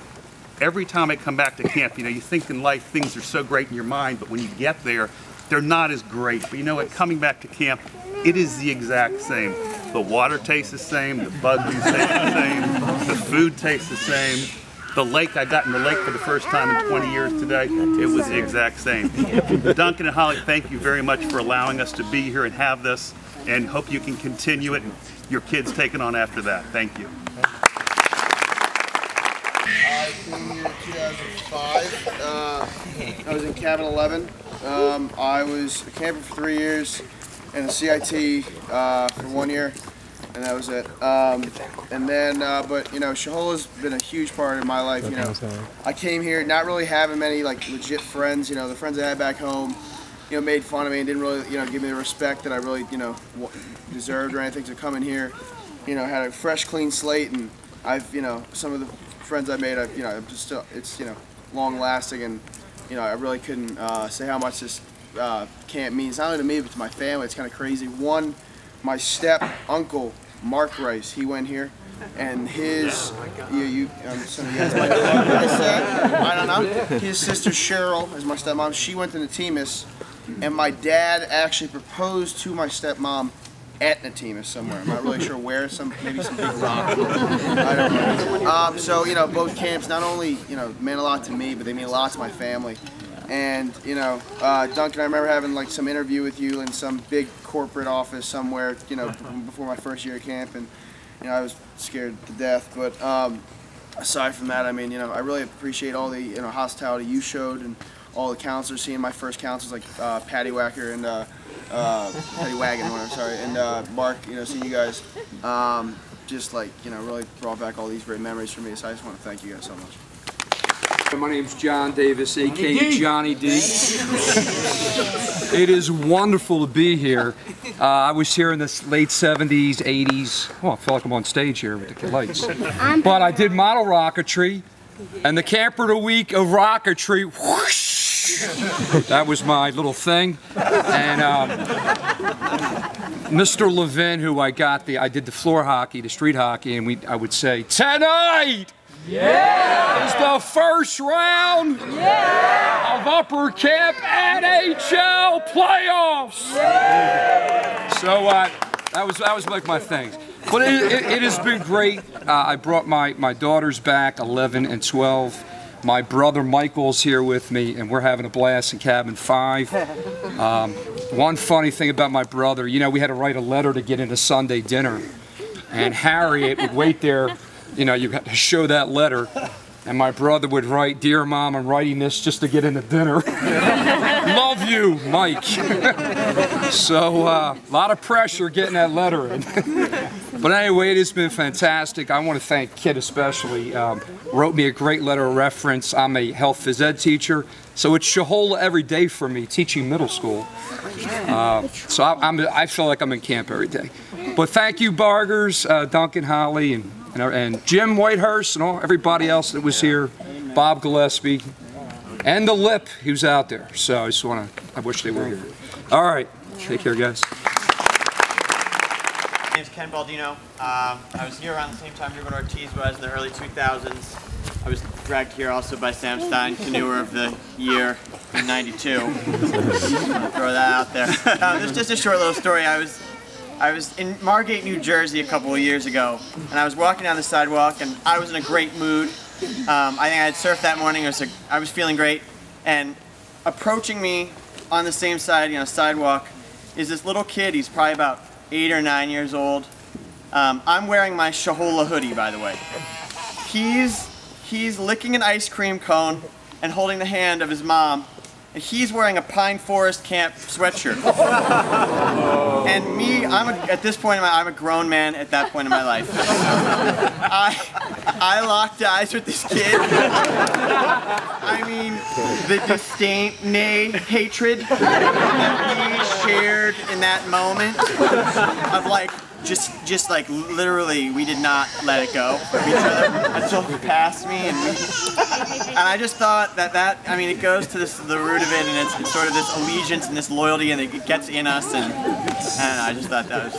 Speaker 14: Every time I come back to camp, you know, you think in life things are so great in your mind, but when you get there, they're not as great. But you know what, coming back to camp, it is the exact same. The water tastes the same, the bugs taste the same, the food tastes the same. The lake, I got in the lake for the first time in 20 years today, it was the exact same. Duncan and Holly, thank you very much for allowing us to be here and have this, and hope you can continue it and your kids take it on after that. Thank you.
Speaker 5: I came here in 2005. I was in cabin 11. I was a camper for 3 years and a CIT for 1 year, and that was it. And then, but you know, Shahola's been a huge part of my life. You know, I came here not really having many like legit friends. You know, the friends I had back home, you know, made fun of me and didn't really, you know, give me the respect that I really, you know, deserved or anything. To come in here, you know, had a fresh, clean slate, and I've, you know, some of the friends I made, you know, I'm just still, it's, you know, long lasting, and you know, I really couldn't say how much this camp means, not only to me but to my family. It's kind of crazy. One, my step uncle Mark Rice, he went here.
Speaker 15: and his some of you guys might know this, I don't know. His sister Cheryl is my stepmom. She went to Natimas, and my dad actually proposed to my stepmom at Natimas somewhere. I'm not really sure where. Maybe some big rock. I don't know. So you know, both camps not only meant a lot to me, but they mean a lot to my family. And Duncan, I remember having like some interview with you in some big corporate office somewhere, before my first year at camp, and I was scared to death. But aside from that, I mean, I really appreciate all the hospitality you showed, and all the counselors. Seeing my first counselors like Patty Wacker and Patty Wagon, whatever, sorry, and Mark. Seeing you guys, just like really brought back all these great memories for me. So I just want to thank you guys so much.
Speaker 16: My name's John Davis, a.k.a. Johnny D. It is wonderful to be here. I was here in the late 70s, 80s. Oh, I feel like I'm on stage here with the lights. But I did model rocketry, and the camper of the week of rocketry, whoosh, that was my little thing. And Mr. Levin, who I did the floor hockey, the street hockey, and I would say, tonight! Yeah! It's the first round of Upper Camp NHL playoffs. Yeah! So that was like my thing. But it has been great. I brought my daughters back, 11 and 12. My brother Michael's here with me, and we're having a blast in cabin 5. One funny thing about my brother, we had to write a letter to get into Sunday dinner, and Harriet would wait there. You got to show that letter, and my brother would write, "Dear Mom, I'm writing this just to get into dinner. Love you, Mike." So a lot of pressure getting that letter in. But anyway, it has been fantastic. I want to thank Kit especially. Wrote me a great letter of reference. I'm a health phys ed teacher, so it's Shahola every day for me, teaching middle school. So I feel like I'm in camp every day. But thank you, Bargers, Duncan, Holly, and Jim Whitehurst, and everybody else that was here, Bob Gillespie, and the Lip who's out there. So I wish they were here. All right, take care, guys.
Speaker 17: My name's Ken Baldino. I was here around the same time Ruben Ortiz was in the early 2000s. I was dragged here also by Sam Stein, canoeer of the year in '92. Throw that out there. There's just a short little story. I was in Margate, New Jersey a couple of years ago, and I was walking down the sidewalk, and I was in a great mood. I think I had surfed that morning. I was feeling great, and approaching me on the same side, sidewalk, is this little kid. He's probably about 8 or 9 years old. I'm wearing my Shahola hoodie, by the way. He's licking an ice cream cone and holding the hand of his mom. And he's wearing a Pine Forest Camp sweatshirt. And me, at this point, I'm a grown man at that point in my life. I locked eyes with this kid. I mean, the disdain, nay, hatred that we shared in that moment of like, just like literally, we did not let it go of each other until he passed me, and I just thought that I mean, it goes to the root of it, and it's sort of this allegiance and this loyalty, and it gets in us, and I just thought that was.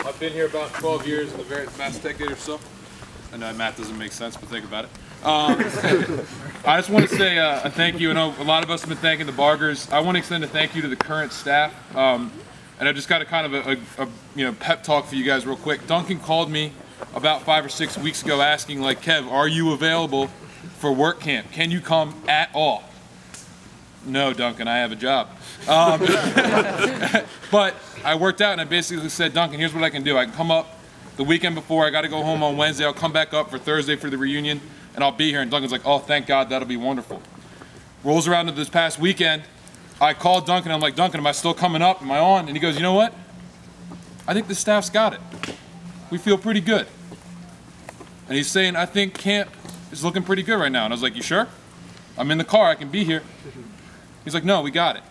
Speaker 18: I've been here about 12 years, the very last decade or so. I know math doesn't make sense, but think about it. I just want to say a thank you. I know a lot of us have been thanking the Bargers. I want to extend a thank you to the current staff. And I just got a kind of a pep talk for you guys real quick. Duncan called me about 5 or 6 weeks ago asking, like, Kev, are you available for work camp? Can you come at all? No, Duncan, I have a job. But I worked out and I basically said, Duncan, here's what I can do. I can come up the weekend before. I got to go home on Wednesday. I'll come back up for Thursday for the reunion, and I'll be here. And Duncan's like, oh, thank God, that'll be wonderful. Rolls around to this past weekend. I called Duncan. I'm like, Duncan, am I still coming up? Am I on? And he goes, you know what? I think the staff's got it. We feel pretty good. And he's saying, I think camp is looking pretty good right now. And I was like, you sure? I'm in the car. I can be here. He's like, no, we got it.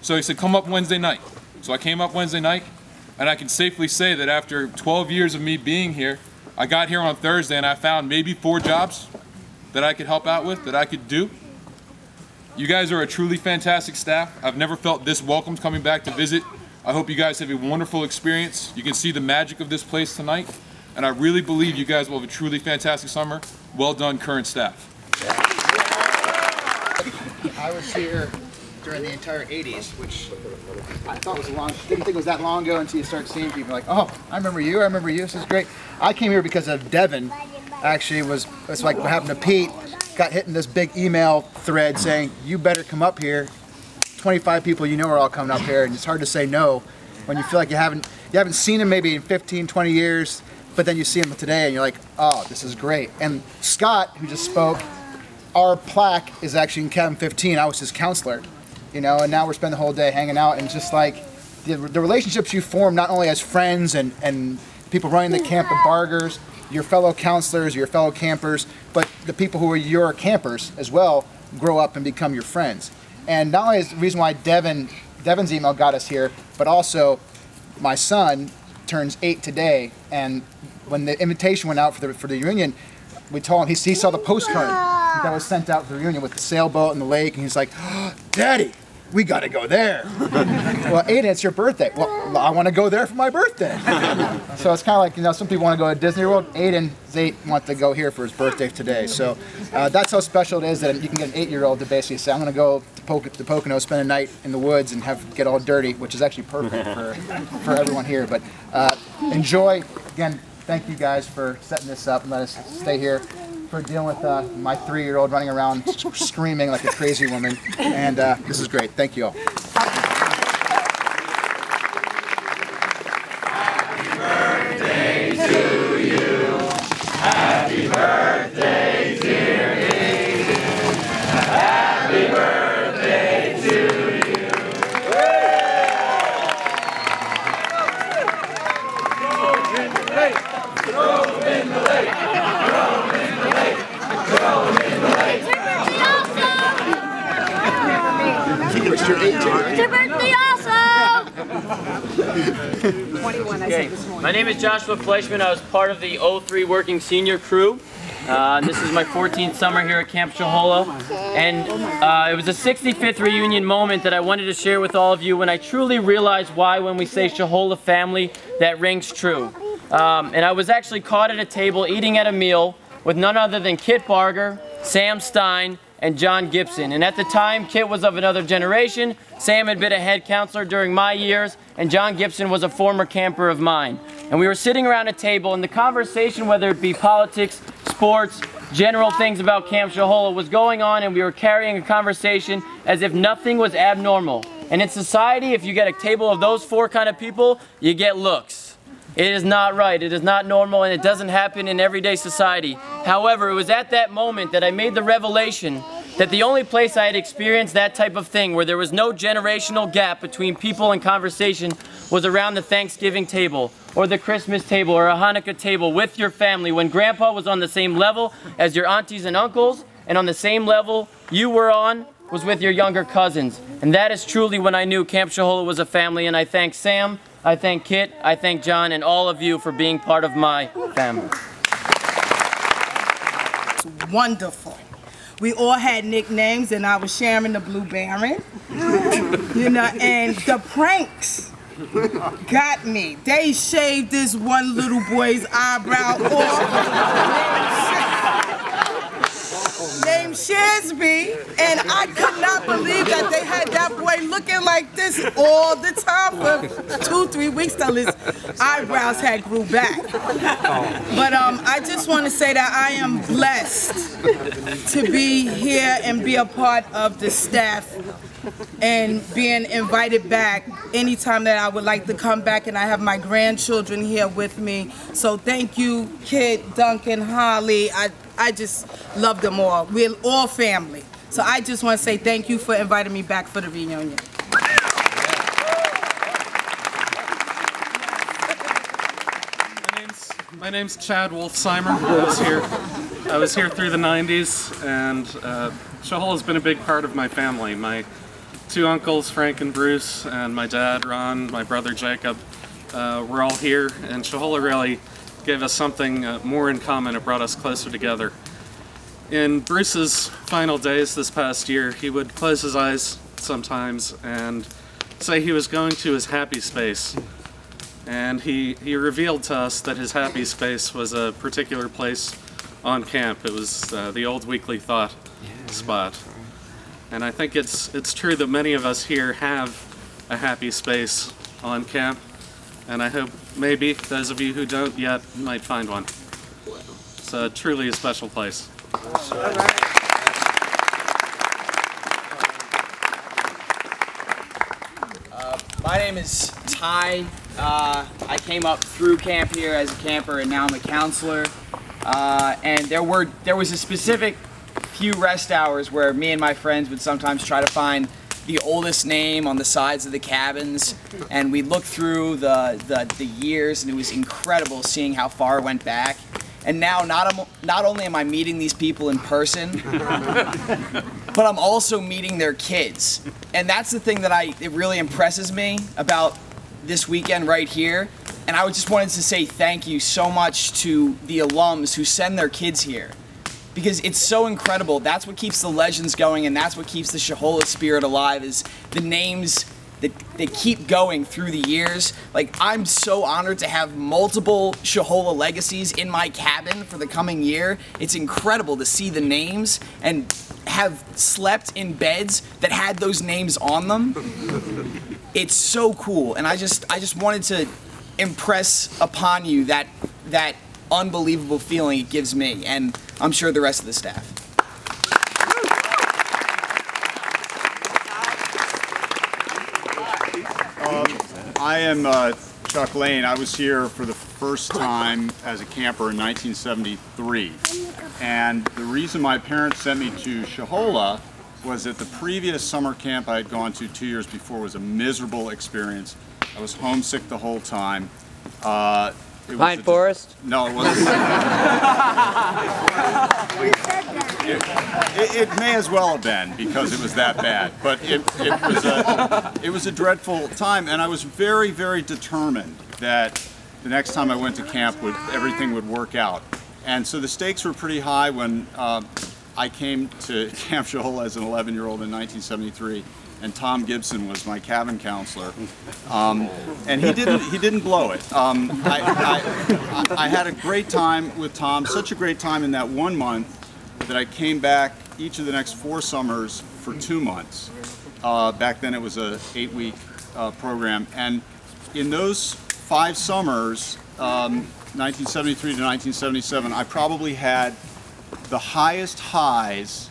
Speaker 18: So he said, come up Wednesday night. So I came up Wednesday night, and I can safely say that after 12 years of me being here, I got here on Thursday and I found maybe 4 jobs that I could help out with, that I could do. You guys are a truly fantastic staff. I've never felt this welcomed coming back to visit I hope you guys have a wonderful experience. You can see the magic of this place tonight, and I really believe you guys will have a truly fantastic summer. Well done, current staff.
Speaker 19: I was here during the entire 80s, which I thought was didn't think it was that long ago until you start seeing people like, oh, I remember you, this is great. I came here because of Devin. Actually, it's like what happened to Pete. Got hit in this big email thread saying, you better come up here. 25 people you know are all coming up here, and it's hard to say no when you feel like you haven't seen him maybe in 15, 20 years, but then you see him today and you're like, oh, this is great. And Scott, who just spoke, our plaque is actually in cabin 15. I was his counselor, you know, and now we're spending the whole day hanging out, and just like the relationships you form not only as friends and people running the camp at Bargers, your fellow counselors, your fellow campers, but the people who are your campers as well grow up and become your friends. And not only is the reason why Devin's email got us here, but also my son turns 8 today, and when the invitation went out for the reunion, we told him, he saw the postcard that was sent out for the reunion with the sailboat and the lake, and he's like, oh, Daddy, we gotta go there. Well, Aiden, it's your birthday. Well, I want to go there for my birthday. So it's kind of like, you know, some people want to go to Disney World. Aiden's 8 wants to go here for his birthday today. So that's how special it is that you can get an 8-year-old to basically say, I'm going to go to Pocono, spend a night in the woods and get all dirty, which is actually perfect for everyone here. But enjoy. Again, thank you guys for setting this up and let us stay here, for dealing with my 3-year-old running around screaming like a crazy woman. And this is great. Thank you all.
Speaker 3: Happy birthday, dear Aiden. Happy birthday to you. Throw him in the lake. Throw him in the lake. Throw him in the lake. Throw him in the lake.
Speaker 19: It's your 18.
Speaker 3: Your birthday also.
Speaker 17: 21, I said this morning. My name is Joshua Fleischman. I was part of the 03 working senior crew. This is my 14th summer here at Camp Shahola. And it was a 65th reunion moment that I wanted to share with all of you when I truly realized why when we say Shahola family, that rings true. And I was actually caught at a table eating at a meal with none other than Kit Barger, Sam Stein, and John Gibson. And at the time, Kit was of another generation, Sam had been a head counselor during my years, and John Gibson was a former camper of mine. And we were sitting around a table, and the conversation, whether it be politics, sports, general things about Camp Shahola was going on, and we were carrying a conversation as if nothing was abnormal. And in society, if you get a table of those 4 kind of people, you get looks. It is not right, it is not normal, and it doesn't happen in everyday society. However, it was at that moment that I made the revelation that the only place I had experienced that type of thing, where there was no generational gap between people and conversation, was around the Thanksgiving table, or the Christmas table, or a Hanukkah table with your family, when Grandpa was on the same level as your aunties and uncles, and on the same level you were on was with your younger cousins. And that is truly when I knew Camp Shahola was a family, and I thank Sam, I thank Kit, I thank John, and all of you for being part of my family.
Speaker 20: It's wonderful. We all had nicknames, and I was Sharon the Blue Baron. You know, and the pranks got me. They shaved this one little boy's eyebrow off. Named Shazby, and I could not believe that they had that boy looking like this all the time for 2-3 weeks till his eyebrows had grew back. But I just want to say that I am blessed to be here and be a part of the staff and being invited back anytime that I would like to come back, and I have my grandchildren here with me. So thank you, Kit, Duncan, Holly. I just love them all. We're all family. So I just want to say thank you for inviting me back for the reunion.
Speaker 21: My name's Chad Wolfsheimer. I was here through the 90s, and Shahola's been a big part of my family. My 2 uncles, Frank and Bruce, and my dad, Ron, my brother Jacob, were all here, and Shahola really gave us something more in common. It brought us closer together. In Bruce's final days this past year, he would close his eyes sometimes and say he was going to his happy space. And he revealed to us that his happy space was a particular place on camp. It was the old Weekly Thought spot. And I think it's true that many of us here have a happy space on camp. And I hope maybe those of you who don't yet might find one. It's truly a special place.
Speaker 2: My name is Ty. I came up through camp here as a camper, and now I'm a counselor. And there was a specific few rest hours where me and my friends would sometimes try to find the oldest name on the sides of the cabins, and we'd look through the years, and it was incredible seeing how far it went back. And now not only am I meeting these people in person, but I'm also meeting their kids. And that's the thing that it really impresses me about this weekend right here. And I just wanted to say thank you so much to the alums who send their kids here, because it's so incredible. That's what keeps the legends going, and that's what keeps the Shohola spirit alive, is the names that keep going through the years. Like, I'm so honored to have multiple Shohola legacies in my cabin for the coming year. It's incredible to see the names and have slept in beds that had those names on them. It's so cool, and I just wanted to impress upon you that unbelievable feeling it gives me, and I'm sure the rest of the staff.
Speaker 22: I am Chuck Lane. I was here for the first time as a camper in 1973. And the reason my parents sent me to Shohola was that the previous summer camp I had gone to 2 years before was a miserable experience. I was homesick the whole time.
Speaker 23: Pine Forest?
Speaker 22: No, it wasn't. It may as well have been, because it was that bad. But it was a dreadful time, and I was very, very determined that the next time I went to camp, everything would work out. And so the stakes were pretty high when I came to Camp Shohola as an 11-year-old in 1973. And Tom Gibson was my cabin counselor, and he didn't blow it. I had a great time with Tom, such a great time in that 1 month that I came back each of the next 4 summers for 2 months. Back then it was a 8-week program, and in those 5 summers, 1973 to 1977, I probably had the highest highs,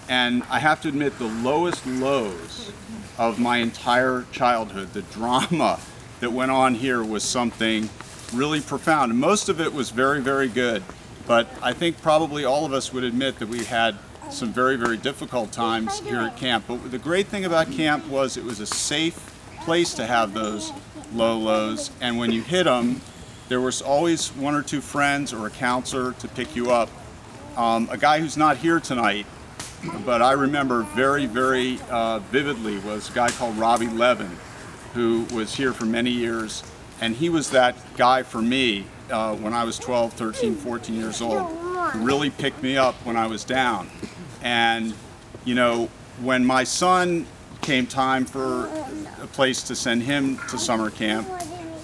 Speaker 22: and I have to admit the lowest lows of my entire childhood. The drama that went on here was something really profound. And most of it was very, very good, but I think probably all of us would admit that we had some very, very difficult times here at camp. But the great thing about camp was it was a safe place to have those low lows, and when you hit them, there was always 1 or 2 friends or a counselor to pick you up. A guy who's not here tonight, but I remember very, very vividly, was a guy called Robbie Levin, who was here for many years, and he was that guy for me when I was 12, 13, 14 years old, who really picked me up when I was down. And, you know, when my son came time for a place to send him to summer camp,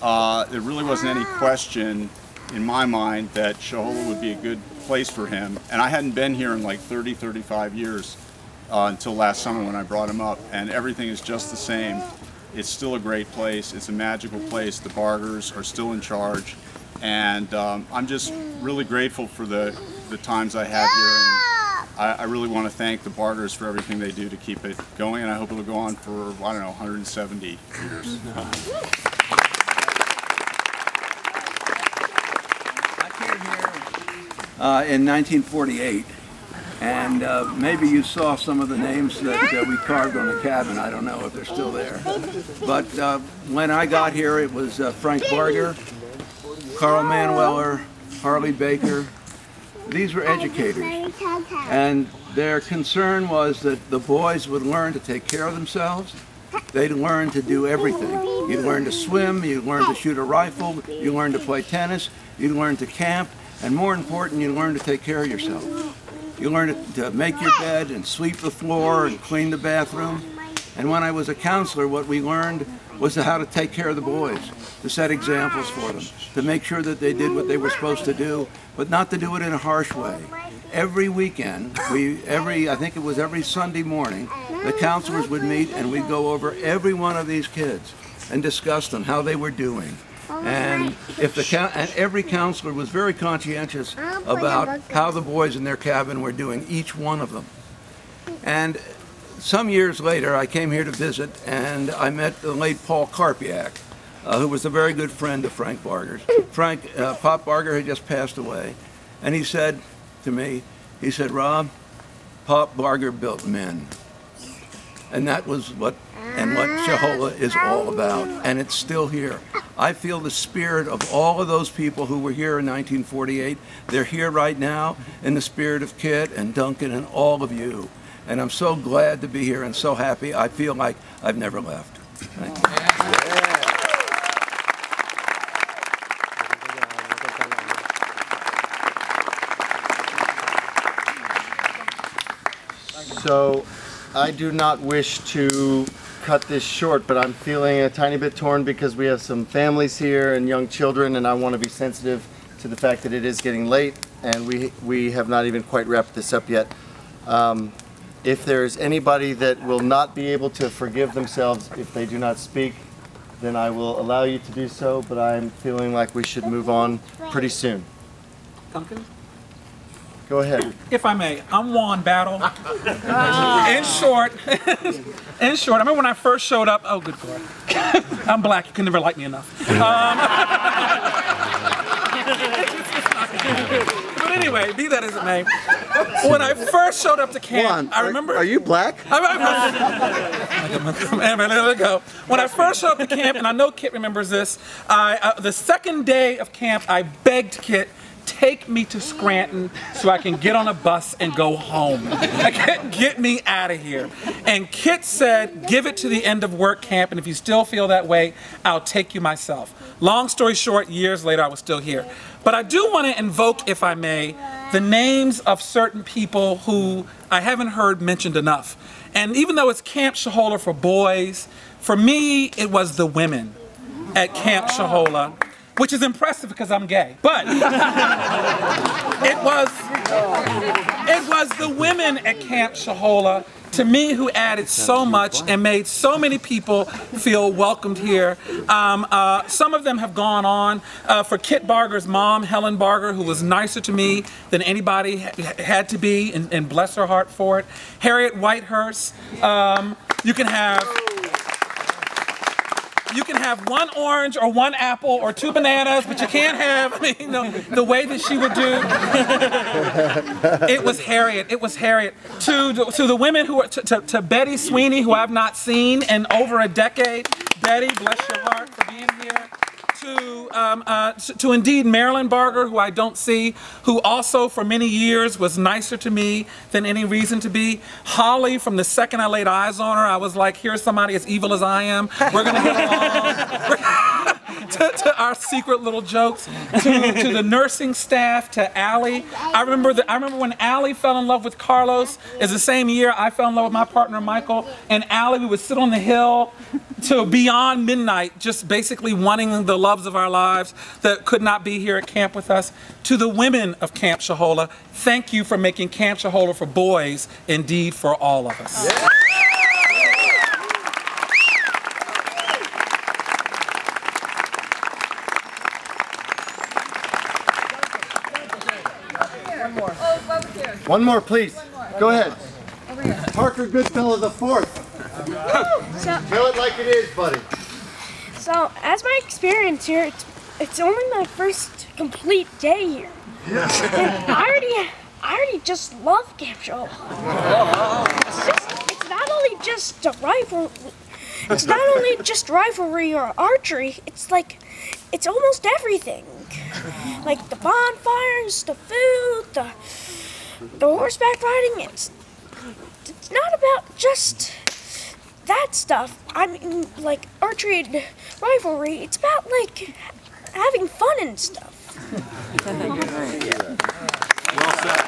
Speaker 22: there really wasn't any question in my mind that Shohola would be a good place for him. And I hadn't been here in like 30, 35 years until last summer when I brought him up, and everything is just the same. It's still a great place. It's a magical place. The Bargers are still in charge, and I'm just really grateful for the times I had here, and I really want to thank the Bargers for everything they do to keep it going, and I hope it'll go on for, I don't know, 170 years.
Speaker 24: In 1948, and maybe you saw some of the names that we carved on the cabin. I don't know if they're still there. But when I got here, it was Frank Barger, Carl Manueller, Harley Baker. These were educators, and their concern was that the boys would learn to take care of themselves. They'd learn to do everything. You'd learn to swim, you'd learn to shoot a rifle, you'd learn to play tennis, you'd learn to camp, and more important, you learn to take care of yourself. You learn to make your bed and sweep the floor and clean the bathroom. And when I was a counselor, what we learned was how to take care of the boys, to set examples for them, to make sure that they did what they were supposed to do, but not to do it in a harsh way. Every weekend, I think it was every Sunday morning, the counselors would meet and we'd go over every one of these kids and discuss them, how they were doing. And every counselor was very conscientious about how the boys in their cabin were doing, each one of them. And some years later, I came here to visit, and I met the late Paul Karpiak, who was a very good friend of Frank Barger's. Pop Barger had just passed away, and he said to me, he said, "Rob, Pop Barger built men." And that was what Shohola is all about, and it's still here. I feel the spirit of all of those people who were here in 1948. They're here right now in the spirit of Kit and Duncan and all of you. And I'm so glad to be here and so happy. I feel like I've never left. Thank you.
Speaker 5: So I do not wish to cut this short, but I'm feeling a tiny bit torn because we have some families here and young children, and I want to be sensitive to the fact that it is getting late and we have not even quite wrapped this up yet. If there's anybody that will not be able to forgive themselves if they do not speak, then I will allow you to do so, but I'm feeling like we should move on pretty soon.
Speaker 1: Duncan?
Speaker 5: Go ahead.
Speaker 1: If I may, I'm Juan Battle. In short, I remember when I first showed up, oh good God, I'm black, you can never like me enough. But anyway, be that as it may, when I first showed up to camp,
Speaker 5: Juan,
Speaker 1: I remember...
Speaker 5: Are you black?
Speaker 1: When I first showed up to camp, and I know Kit remembers this, the second day of camp, I begged Kit, take me to Scranton so I can get on a bus and go home. Get me out of here. And Kit said, give it to the end of work camp, and if you still feel that way, I'll take you myself. Long story short, years later, I was still here. But I do want to invoke, if I may, the names of certain people who I haven't heard mentioned enough. And even though it's Camp Shohola for boys, for me, it was the women at Camp Shohola, which is impressive because I'm gay. But it was the women at Camp Shohola, to me, who added so much and made so many people feel welcomed here. Some of them have gone on. For Kit Barger's mom, Helen Barger, who was nicer to me than anybody had to be, and bless her heart for it. Harriet Whitehurst. You can have one orange or one apple or two bananas, but you can't have, the way that she would do. It was Harriet. It was Harriet. To the women who are, to Betty Sweeney, who I've not seen in over a decade. Betty, bless your heart for being here. To indeed Marilyn Barger, who I don't see, who also for many years was nicer to me than any reason to be. Holly, from the second I laid eyes on her, I was like, here's somebody as evil as I am. We're gonna get along. To our secret little jokes, to the nursing staff, to Allie. I remember when Allie fell in love with Carlos. It's the same year I fell in love with my partner Michael. And Allie, we would sit on the hill to beyond midnight, just basically wanting the loves of our lives that could not be here at camp with us. To the women of Camp Shohola, thank you for making Camp Shohola for boys, indeed for all of us. Yeah.
Speaker 5: One more, please. Go ahead. Parker Goodfellow the fourth. Tell it like it is, buddy.
Speaker 4: So, as my experience here, it's only my first complete day here. And I already just love Camp Shohola. It's not only just a rifle. It's not only just rivalry or archery. It's almost everything. Like the bonfires, the food, the horseback riding. It's not about just that stuff. I mean, like archery and rivalry. It's about like having fun and stuff.
Speaker 22: Well said.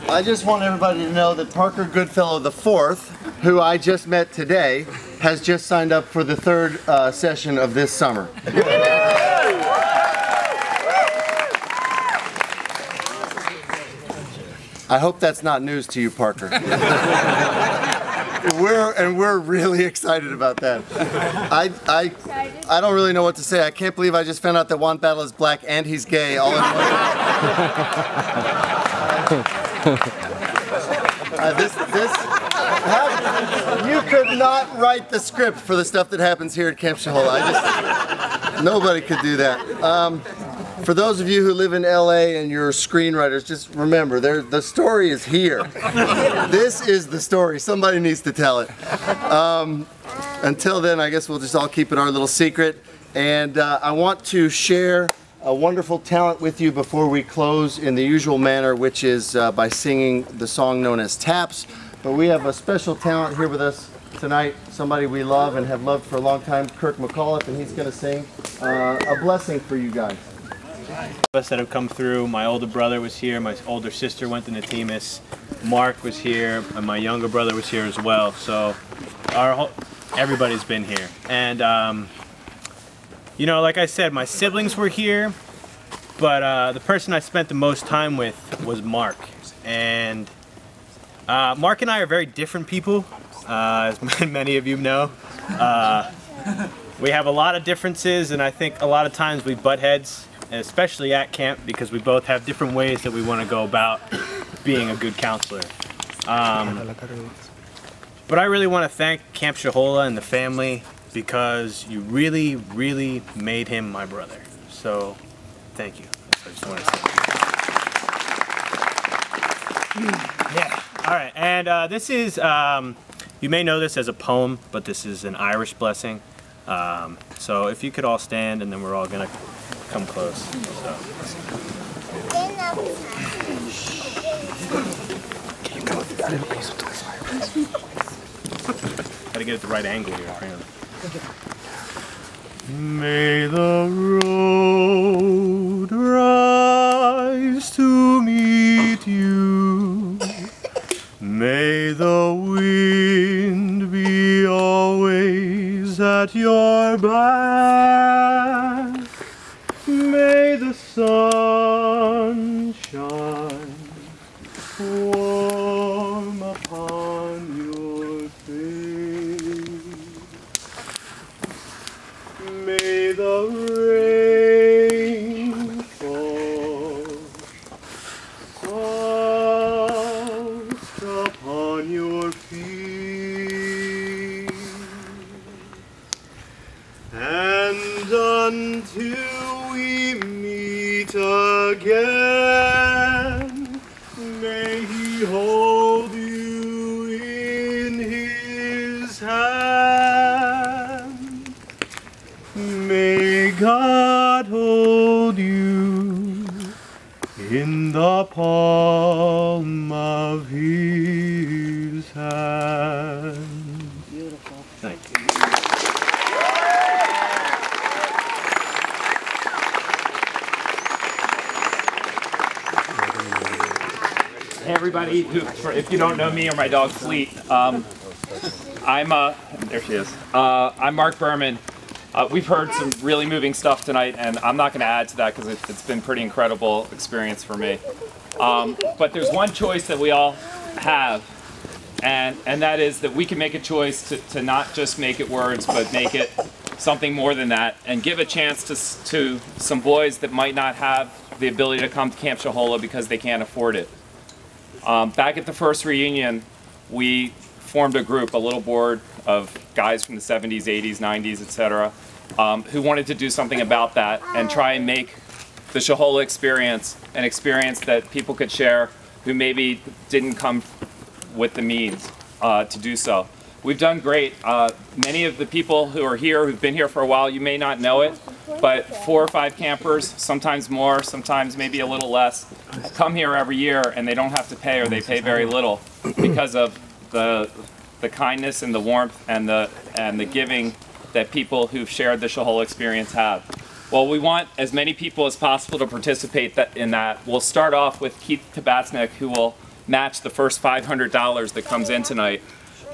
Speaker 5: I just want everybody to know that Parker Goodfellow IV, who I just met today, has just signed up for the third session of this summer. I hope that's not news to you, Parker. We're really excited about that. I don't really know what to say. I can't believe I just found out that Juan Battle is black and he's gay all in one. You could not write the script for the stuff that happens here at Camp Shahola. Nobody could do that. For those of you who live in LA and you're screenwriters, just remember, the story is here. This is the story. Somebody needs to tell it. Until then, I guess we'll just all keep it our little secret. And I want to share a wonderful talent with you before we close in the usual manner, which is by singing the song known as Taps. But we have a special talent here with us tonight, somebody we love and have loved for a long time, Kirk McAuliffe, and he's going to sing A Blessing for you guys.
Speaker 6: Us that have come through. My older brother was here, my older sister went to Natimas, Mark was here, and my younger brother was here as well. So everybody's been here. And you know, like I said, my siblings were here, but the person I spent the most time with was Mark. And Mark and I are very different people, as many of you know. We have a lot of differences, and I think a lot of times we butt heads, especially at camp, because we both have different ways that we want to go about being a good counselor. But I really want to thank Camp Shahola and the family, because you really, really made him my brother. So, thank you. I just want to say. Yeah. All right, and this is, you may know this as a poem, but this is an Irish blessing. So if you could all stand, and then we're all going to come close. So. Gotta get at the right angle here, apparently. May the road rise to meet you. May the wind be always at your back. May the sun shine warm upon your face. May the rain fall soft upon your feet. And until we meet again, may he hold you in his hand. May God hold you in the palm of his hand. Beautiful. Thank you.
Speaker 9: Hey everybody, if you don't know me or my dog Fleet, there she is. I'm Mark Berman. We've heard some really moving stuff tonight, and I'm not going to add to that because it's been a pretty incredible experience for me. But there's one choice that we all have, and that is that we can make a choice to not just make it words, but make it something more than that, and give a chance to some boys that might not have the ability to come to Camp Shahola because they can't afford it. Back at the first reunion, we formed a group, a little board of guys from the 70s, 80s, 90s, etc., who wanted to do something about that and try and make the Shahola experience an experience that people could share who maybe didn't come with the means to do so. We've done great. Many of the people who are here, who've been here for a while, you may not know it, but 4 or 5 campers, sometimes more, sometimes maybe a little less, come here every year and they don't have to pay, or they pay very little, because of the kindness and the warmth and the giving that people who've shared the Shahola experience have. Well, we want as many people as possible to participate in that. We'll start off with Keith Tabatsnik, who will match the first $500 that comes in tonight.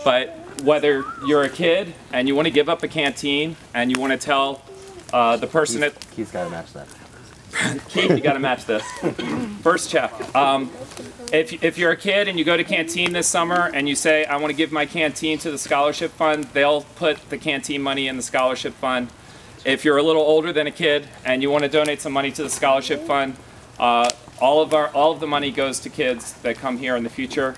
Speaker 9: But whether you're a kid and you want to give up a canteen and you want to tell the person at...
Speaker 8: Keith's got to match that.
Speaker 9: Keith, you got to match this. First check. If you're a kid and you go to canteen this summer and you say, I want to give my canteen to the scholarship fund, they'll put the canteen money in the scholarship fund. If you're a little older than a kid and you want to donate some money to the scholarship fund, all of the money goes to kids that come here in the future.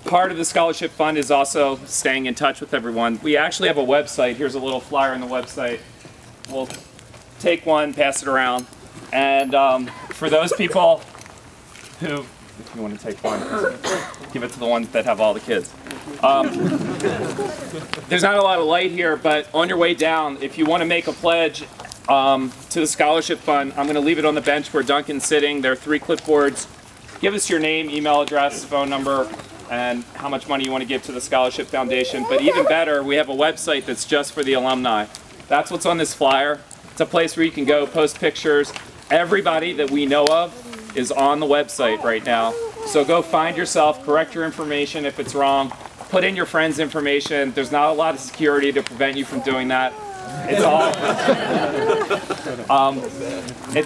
Speaker 9: Part of the scholarship fund is also staying in touch with everyone. We actually have a website. Here's a little flyer on the website. We'll take one, pass it around. And for those people who, if you want to take one, give it to the ones that have all the kids. There's not a lot of light here, but on your way down, if you want to make a pledge to the scholarship fund, I'm going to leave it on the bench where Duncan's sitting. There are 3 clipboards. Give us your name, email address, phone number, and how much money you want to give to the Scholarship Foundation. But even better, we have a website that's just for the alumni. That's what's on this flyer. It's a place where you can go post pictures. Everybody that we know of is on the website right now. So go find yourself, correct your information if it's wrong, put in your friend's information. There's not a lot of security to prevent you from doing that. It's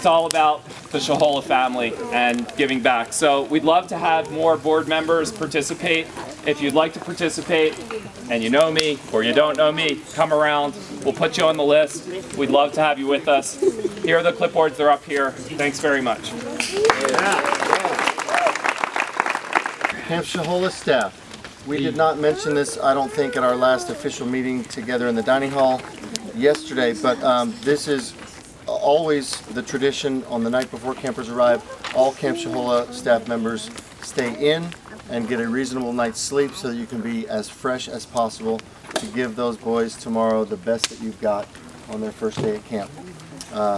Speaker 9: all about the Shahola family and giving back. So we'd love to have more board members participate. If you'd like to participate and you know me or you don't know me, come around. We'll put you on the list. We'd love to have you with us. Here are the clipboards. They're up here. Thanks very much.
Speaker 5: Camp Shahola staff. We did not mention this, I don't think, at our last official meeting together in the dining hall yesterday, but this is always the tradition on the night before campers arrive. All Camp Shahola staff members stay in and get a reasonable night's sleep so that you can be as fresh as possible to give those boys tomorrow the best that you've got on their first day at camp.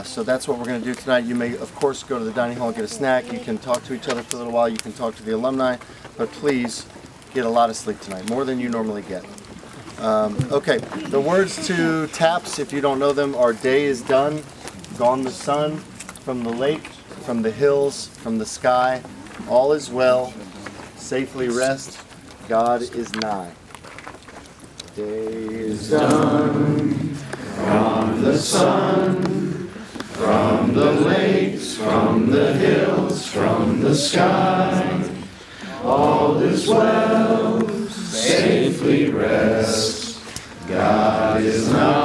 Speaker 5: So that's what we're going to do tonight. You may, of course, go to the dining hall and get a snack. You can talk to each other for a little while. You can talk to the alumni, but please get a lot of sleep tonight, more than you normally get. Okay, the words to taps, if you don't know them, are day is done, gone the sun, from the lake, from the hills, from the sky, all is well, safely rest, God is nigh. Day is done, from the sun, from the lakes, from the hills, from the sky, all is well, safely rest, God is nigh.